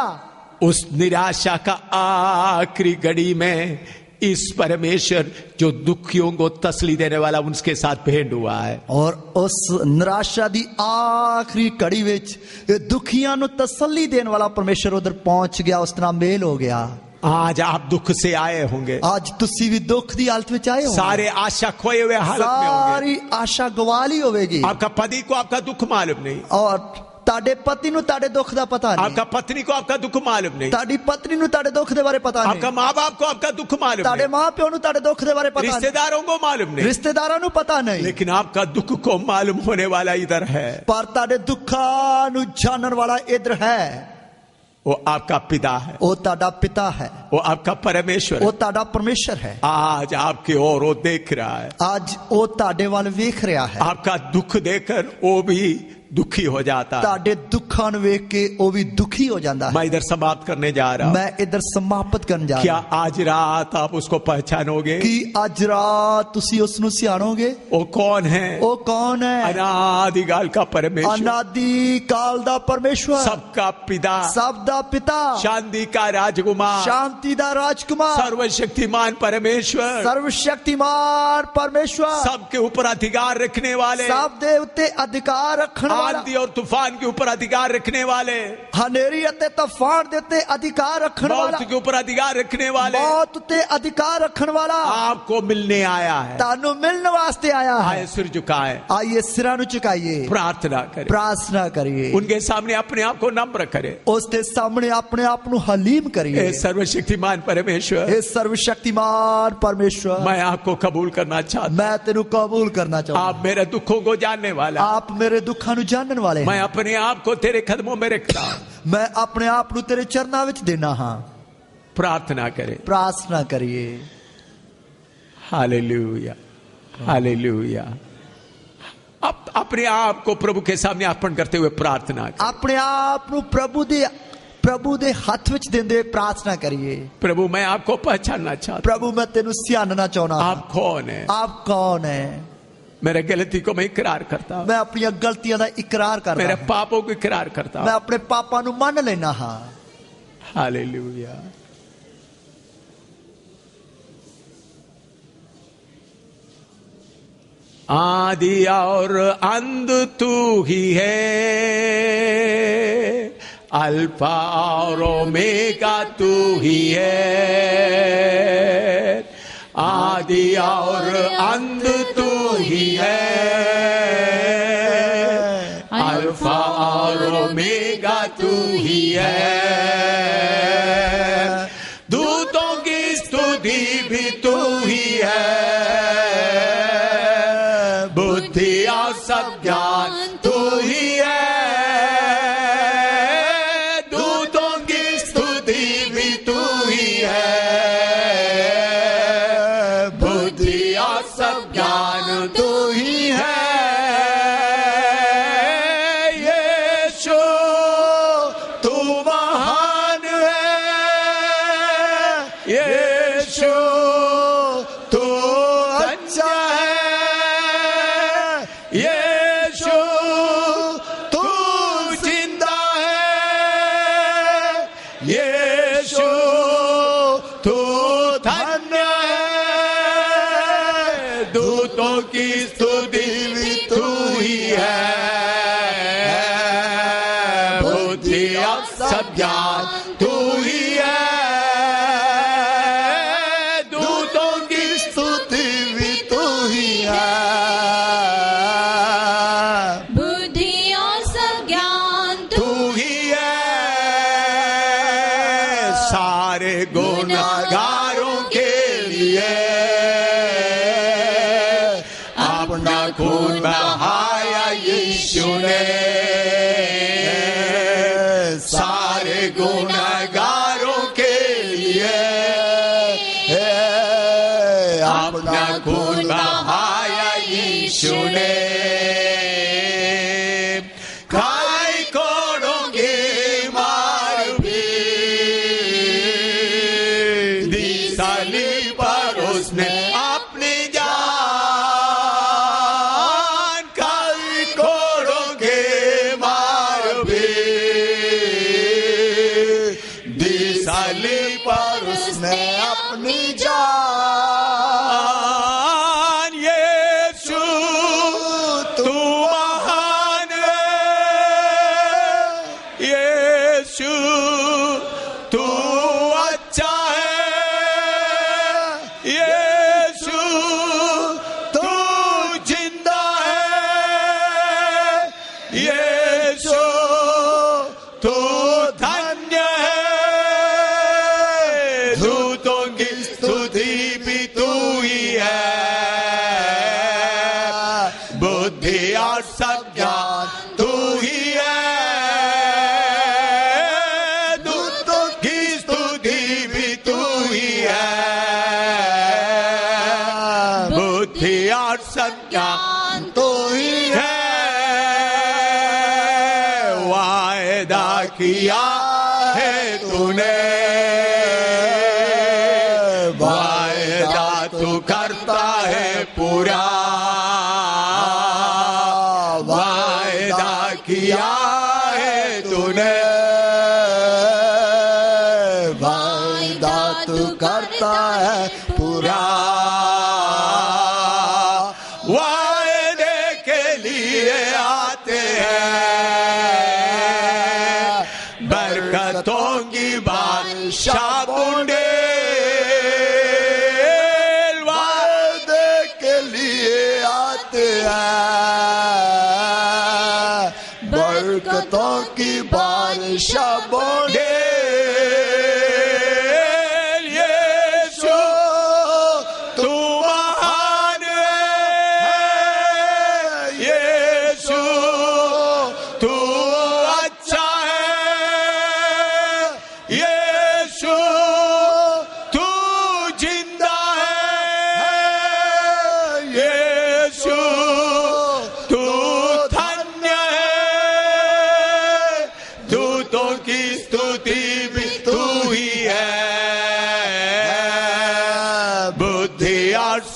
उस निराशा का आखिरी घड़ी में इस परमेश्वर जो दुखियों को तसल्ली देने वाला उनके साथ भेंट हुआ है। और उस निराशा दी आखिरी कड़ी विच दुखियां नु तसल्ली देने वाला परमेश्वर उधर पहुंच गया। उस तरह मेल हो गया। आज आप दुख से आए होंगे, आज तुसी भी दुख दी हालत में आए हो। सारे आशा खोए हुए हालत में होंगे। सारी आशा गवाली होगी। आपका पति को आपका दुख मालूम नहीं, और ताड़े पति नु ताड़े दुख दा पता नहीं, आपका पत्नी को आपका दुख मालूम नहीं, ताड़ी पत्नी नु ताड़े दुख दे बारे पता आपका नहीं, माँ बाप को आपका दुख मालूम ताड़े नहीं, मां प्यो नु ताड़े दुख दे बारे पता नहीं, रिश्तेदारों को मालूम नहीं, रिश्तेदारां नु पता नहीं, लेकिन आपका दुख को मालूम होने वाला इधर है। पर ताड़े दुखां नु जानन वाला इधर है। वो आपका पिता है, वो ताड़ा पिता है, वो आपका परमेश्वर वो है। ताड़ा परमेश्वर है। आज आपकी ओर वो देख रहा है, आज वो ताड़े वाल वेख रहा है, आपका दुख देखकर वो भी दुखी हो जाता है। ताड़े दुखां नु वेख के वो भी दुखी हो जाता है। मैं इधर समाप्त करने जा रहा हूं। मैं इधर समाप्त करने जा क्या रहा आज रात आप उसको पहचानोगे कि आज रात तुसी उसनु सियाणोगे? वो कौन है? वो कौन है? अनादिकाल का परमेश्वर, अनादि काल दा परमेश्वर, सबका पिता, सब दा पिता, शांति का राजकुमार, शांति दा राजकुमार, सर्वशक्तिमान परमेश्वर, सर्वशक्तिमान परमेश्वर, सबके ऊपर अधिकार रखने वाले, सब दे उत्ते अधिकार रखने वाला, आंधी और तूफान के ऊपर अधिकार रखने वाले, हनेरी अते तूफान दे उत्ते अधिकार रखने वाला, मौत के ऊपर अधिकार रखने वाले, मौत उत्ते अधिकार रखने वाला आपको मिलने आया है। तानु मिलने वास्ते आया है। आए सिर झुकाए, आइए सिरा नु झुकाइए, प्रार्थना करें, प्रार्थना करिए, उनके सामने अपने आप को नम्र करें। उसके सामने अपने आप नु हलीम करिए। हे सर्वशक्तिमान परमेश्वर, हे सर्वशक्तिमान परमेश्वर, मैं आपको कबूल करना चाहता हूं। मैं तेनु कबूल करना चाहता हूं। आप मेरे दुखों को जानने वाला, आप मेरे दुखा नु जानने वाले हैं। मैं अपने आप को तेरे कदमों में रखता हूं। मैं अपने आप नु तेरे चरणों विच देना हां। प्रार्थना करें, प्रार्थना करिए। Hallelujah, hallelujah. अब अपने आप को प्रभु के सामने अर्पण करते हुए प्रार्थना करें। अपने आप नु प्रभु दे हाथ विच देंदे प्रार्थना करिए। प्रभु मैं आपको पहचानना चाहता प्रभु मैं तेनु सियानना चाहना। हूं। आप कौन है? आप कौन है? मेरे गलती को मैं इकरार करता हूं, मैं अपनी गलतियां दा इकरार करता मेरे हूं। पापों को इकरार करता मैं हूं। अपने पापा नु मान लेना हां। हालेलुया। आदि और अंत तू ही है, अल्फा और ओमेगा तू ही है। आदि और अंत तू ही है, अल्फा और ओमेगा तू ही है। दूतों की स्तुति भी तू ही है, बुद्धि और सब ज्ञान तू ही है। दूतों की स्तुति भी तू ही है, बुद्धि और सब ज्ञान तू ही है। यीशु तू महान है, यीशु तू अच्छा है, यीशु तू जिंदा है, यीशु तू धन्य है। दूतों की स्तुति भी तू ही है, बुद्धि और सब ज्ञान तू ही है। दूतों की स्तुति भी तू ही है, बुद्धि और सब ज्ञान तू ही है। सारे गुनाहगारों के लिए अपना खून बहाया यीशु ने। सारे गुनाहगारों के लिए अपना खून बहाया यीशु ने। खाई कोड़ोंगे मार भी दी सलीब पर उसने अपनी जान। खाई कोड़ोंगे मार भी दी सलीब पर उसने अपनी जान। यीशु तू महान है, यीशु तू अच्छा है, यीशु तू जिंदा है, यीशु सब ज्ञान तू ही है। वायदा किया है तूने, वायदा तू करता है पूरा, वायदा किया है तूने, वायदा तू करता है पूरा। वायदे के लिए आते हैं, बरकतों की बादशाह बूंदे, वायदे के लिए आते हैं, बरकतों की बारिशा बूंदे।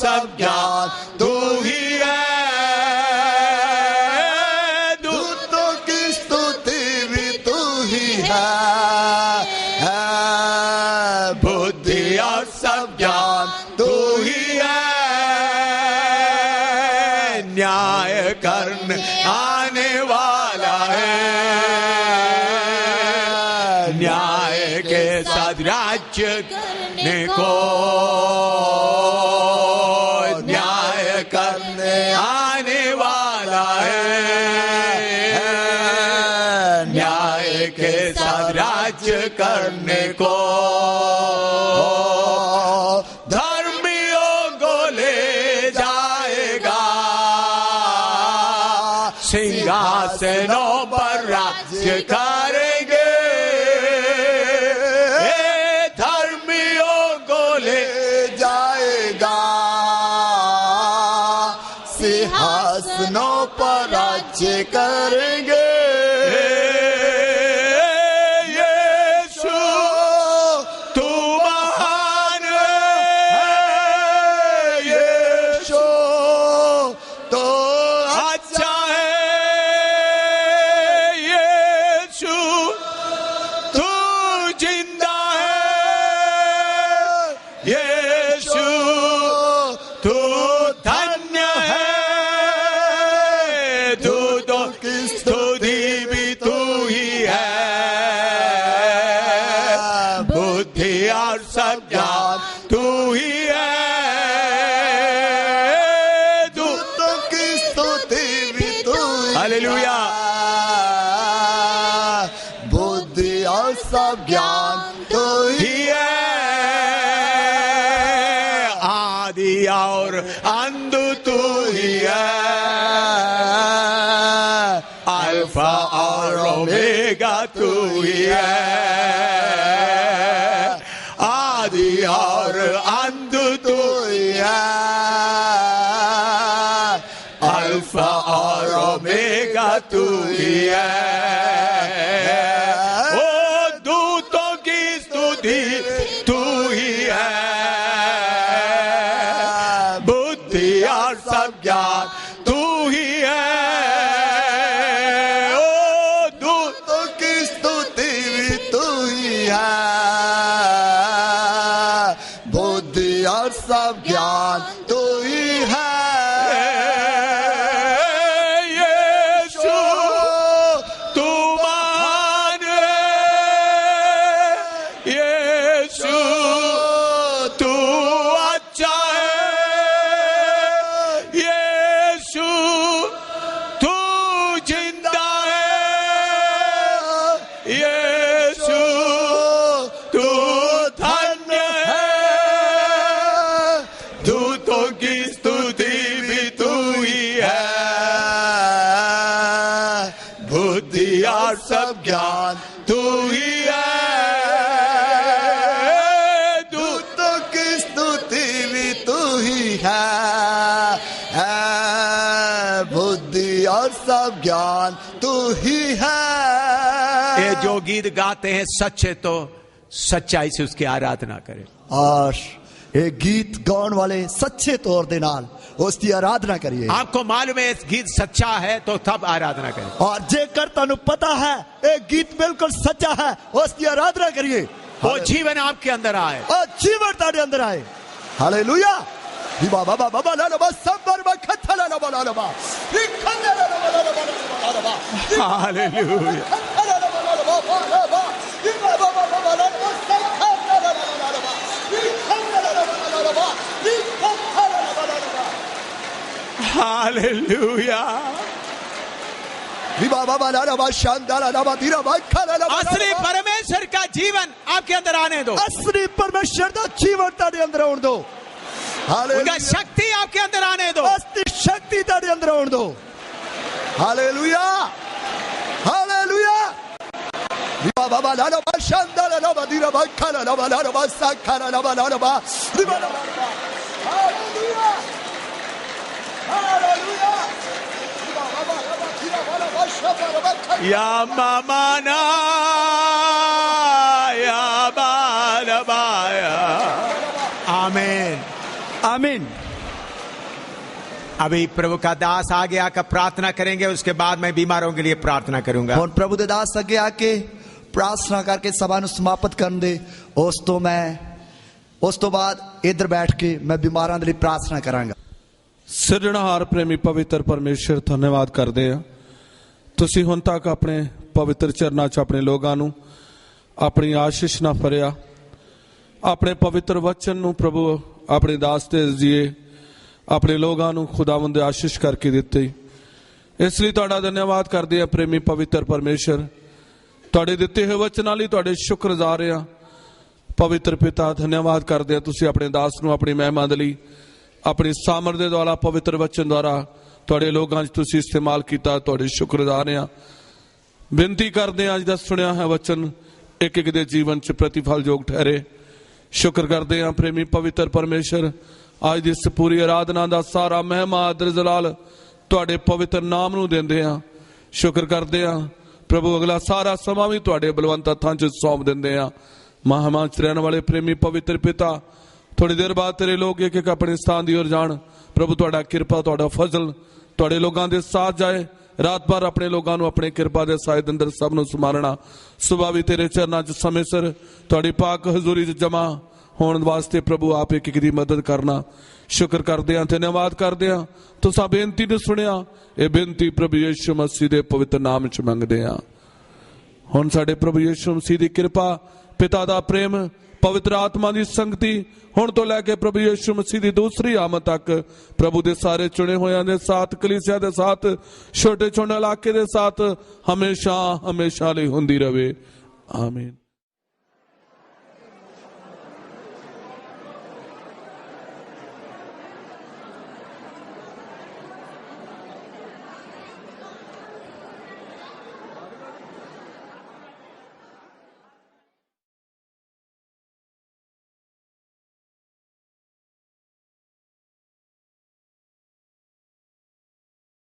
सब ज्ञान तू ही है, दूतों की स्तुति भी तू ही है। बुद्धि और सब ज्ञान तू ही है, न्याय करने आने वाला है, न्याय के साथ राज्य करने को, करने आने वाला है, न्याय के साथ राज्य करने को। धर्मियों को ले जाएगा, सिंहासनों पर राज्य करेंगे, धर्मियों को ले जाएगा, सिंहासनों पर राज्य करेंगे। यीशु तू महान है, यीशु तो अच्छा है, यीशु तू जिंदा है, यीशु तू धन्य है, दूतों की स्तुति भी तू ही है, बुद्धि और सब ज्ञान तू ही है, दूतों की स्तुति भी तू ही। हालेलुया। बुद्धि और सब ज्ञान तू ही है, आदि और अंत तू ही है, अल्फा और ओमेगा तू ही है, आदि और अंत तू ही है, अल्फा और ओमेगा तू ही है। ओ दूतों की स्तुति तू ही है, बुद्धि और सब ज्ञान तू ही है, ओ दूतों की स्तुति भी तू ही है, बुद्धि और सब ज्ञान तू ही है। यीशु तू महान है, यीशु तू अच्छा है, यीशु तू जिंदा है, यीशु तू धन्य है, दूतों की स्तुति भी तू ही है, बुद्धि और सब ज्ञान तू ही है, दूतों की स्तुति भी तू ही है, सब ज्ञान तू ही है। ये जो गीत गाते हैं सच्चे तो सच्चाई से उसकी आराधना करें। और ये गीत गाने वाले सच्चे तौर दे नाल उसकी आराधना करिए। आपको मालूम है इस गीत सच्चा है तो तब आराधना करें। और जेकर तनु पता है ये गीत बिल्कुल सच्चा है उसकी आराधना करिए। वो जीवन आपके अंदर आए और जीवन तारे अंदर आए। हालेलुया। बाबा बाबा बाबा ला ला संबर बखत ला ला ला ला लिखन ला ला ला ला। हालेलुया। हालेलुया। असली परमेश्वर का जीवन आपके अंदर आने दो। असली परमेश्वर का जीवन तारे अंदर आने दो। उनका शक्ति आपके अंदर आने दो। असली शक्ति तारे अंदर आने दो। Hallelujah hallelujah. बाबा ला ला शांदा ला ला दीरा बखा ला ला ला ला साखा ला ला ला ला। Hallelujah hallelujah. या मामाना या बालबाया। आमीन आमीन। अभी प्रभु का दास आगे आकर प्रार्थना करेंगे, उसके बाद मैं बीमारों के लिए प्रार्थना करूंगा। और प्रभु दे दास आगे आके प्रार्थना करके सभा ਨੂੰ समाप्त ਕਰਨ ਦੇ ਉਸ ਤੋਂ ਬਾਅਦ ਇੱਧਰ ਬੈਠ ਕੇ ਮੈਂ ਬਿਮਾਰਾਂ ਦੇ ਲਈ ਪ੍ਰਾਰਥਨਾ ਕਰਾਂਗਾ। ਸਿਰਜਣਹਾਰ ਪ੍ਰੇਮੀ ਪਵਿੱਤਰ ਪਰਮੇਸ਼ਰ ਧੰਨਵਾਦ ਕਰਦੇ ਆ ਤੁਸੀਂ ਹੁਣ ਤੱਕ ਆਪਣੇ ਪਵਿੱਤਰ ਚਰਨਾਂ 'ਚ ਆਪਣੇ ਲੋਕਾਂ ਨੂੰ ਆਪਣੀ ਆਸ਼ੀਸ਼ ਨਾਲ ਭਰਿਆ। ਆਪਣੇ ਪਵਿੱਤਰ ਵਚਨ ਨੂੰ ਪ੍ਰਭੂ ਆਪਣੇ ਦਾਸ ਤੇ ਜੀਏ ਆਪਣੇ ਲੋਕਾਂ ਨੂੰ ਖੁਦਾਵੰਦ ਆਸ਼ੀਸ਼ ਕਰਕੇ ਦਿੱਤੀ। ਇਸ ਲਈ ਤੁਹਾਡਾ ਧੰਨਵਾਦ ਕਰਦੇ ਆ ਪ੍ਰੇਮੀ ਪਵਿੱਤਰ ਪਰਮੇਸ਼ਰ। ਤੁਹਾਡੇ ਦਿੱਤੇ ਹੋਏ ਵਚਨਾਂ ਲਈ ਤੁਹਾਡੇ ਸ਼ੁਕਰਗੁਜ਼ਾਰ ਆ ਪਵਿੱਤਰ ਪਿਤਾ। ਧੰਨਵਾਦ ਕਰਦੇ ਆ ਤੁਸੀਂ ਆਪਣੇ ਦਾਸ ਨੂੰ ਆਪਣੀ ਮਹਿਮਾ ਦੇ ਲਈ ਆਪਣੀ ਸਾਮਰਥ ਦੇ ਦੁਆਰਾ ਪਵਿੱਤਰ ਵਚਨ ਦੁਆਰਾ ਤੁਹਾਡੇ ਲੋਕਾਂ 'ਚ ਤੁਸੀਂ ਇਸਤੇਮਾਲ ਕੀਤਾ। ਤੁਹਾਡੇ ਸ਼ੁਕਰਗੁਜ਼ਾਰ ਆ। ਬੇਨਤੀ ਕਰਦੇ ਆ ਅੱਜ ਦਾ ਸੁਣਿਆ ਹੈ ਵਚਨ ਇੱਕ ਇੱਕ ਦੇ ਜੀਵਨ 'ਚ ਪ੍ਰਤੀਫਲਯੋਗ ਠਹਿਰੇ। ਸ਼ੁਕਰ ਕਰਦੇ ਆ ਪ੍ਰੇਮੀ ਪਵਿੱਤਰ ਪਰਮੇਸ਼ਰ। ਅੱਜ ਦੀ ਇਸ ਪੂਰੀ ਆਰਾਧਨਾ ਦਾ ਸਾਰਾ ਮਹਿਮਾ ਆਦਰ ਜਲਾਲ ਤੁਹਾਡੇ ਪਵਿੱਤਰ ਨਾਮ ਨੂੰ ਦਿੰਦੇ ਆ। ਸ਼ੁਕਰ ਕਰਦੇ ਆ ਪ੍ਰਭੂ ਅਗਲਾ ਸਾਰਾ ਸਮਾਂ ਵੀ ਤੁਹਾਡੇ ਬਲਵੰਤ ਹੱਥਾਂ 'ਚ ਸੌਂਪ ਦਿੰਦੇ ਆ। ਮਹਾਮਾਨ 'ਚ ਰਹਿਣ ਵਾਲੇ ਪ੍ਰੇਮੀ ਪਵਿੱਤਰ ਪਿਤਾ थोड़ी देर बाद तेरे लोग एक एक अपने स्थान की ओर जान। प्रभु तुहाडा किरपा तुहाडा फजल तुहाडे लोगों के साथ जाए। रात भर अपने लोगों को अपने किरपा के साए अंदर सब नूं संभालना। सुबह भी तेरे चरणों च समय सिर तुहाडी पाक हजूरी च जमा होने वास्ते प्रभु आप एक एक की मदद करना। शुक्र करते हैं धन्यवाद करते हैं तुसां बेनती ने सुनिया। ये बेनती प्रभु यीशु मसीह के पवित्र नाम च मंगदे हां। हुण साडे प्रभु यीशु मसीह की किरपा पिता दा प्रेम पवित्र आत्मा की संगति हुण तो लैके प्रभु यीशु मसीह की दूसरी आमद तक प्रभु के सारे चुने होया दे साथ कलीसिया के साथ छोटे छोटे इलाके के साथ हमेशा हमेशा लई हुंदी रहे। आमीन।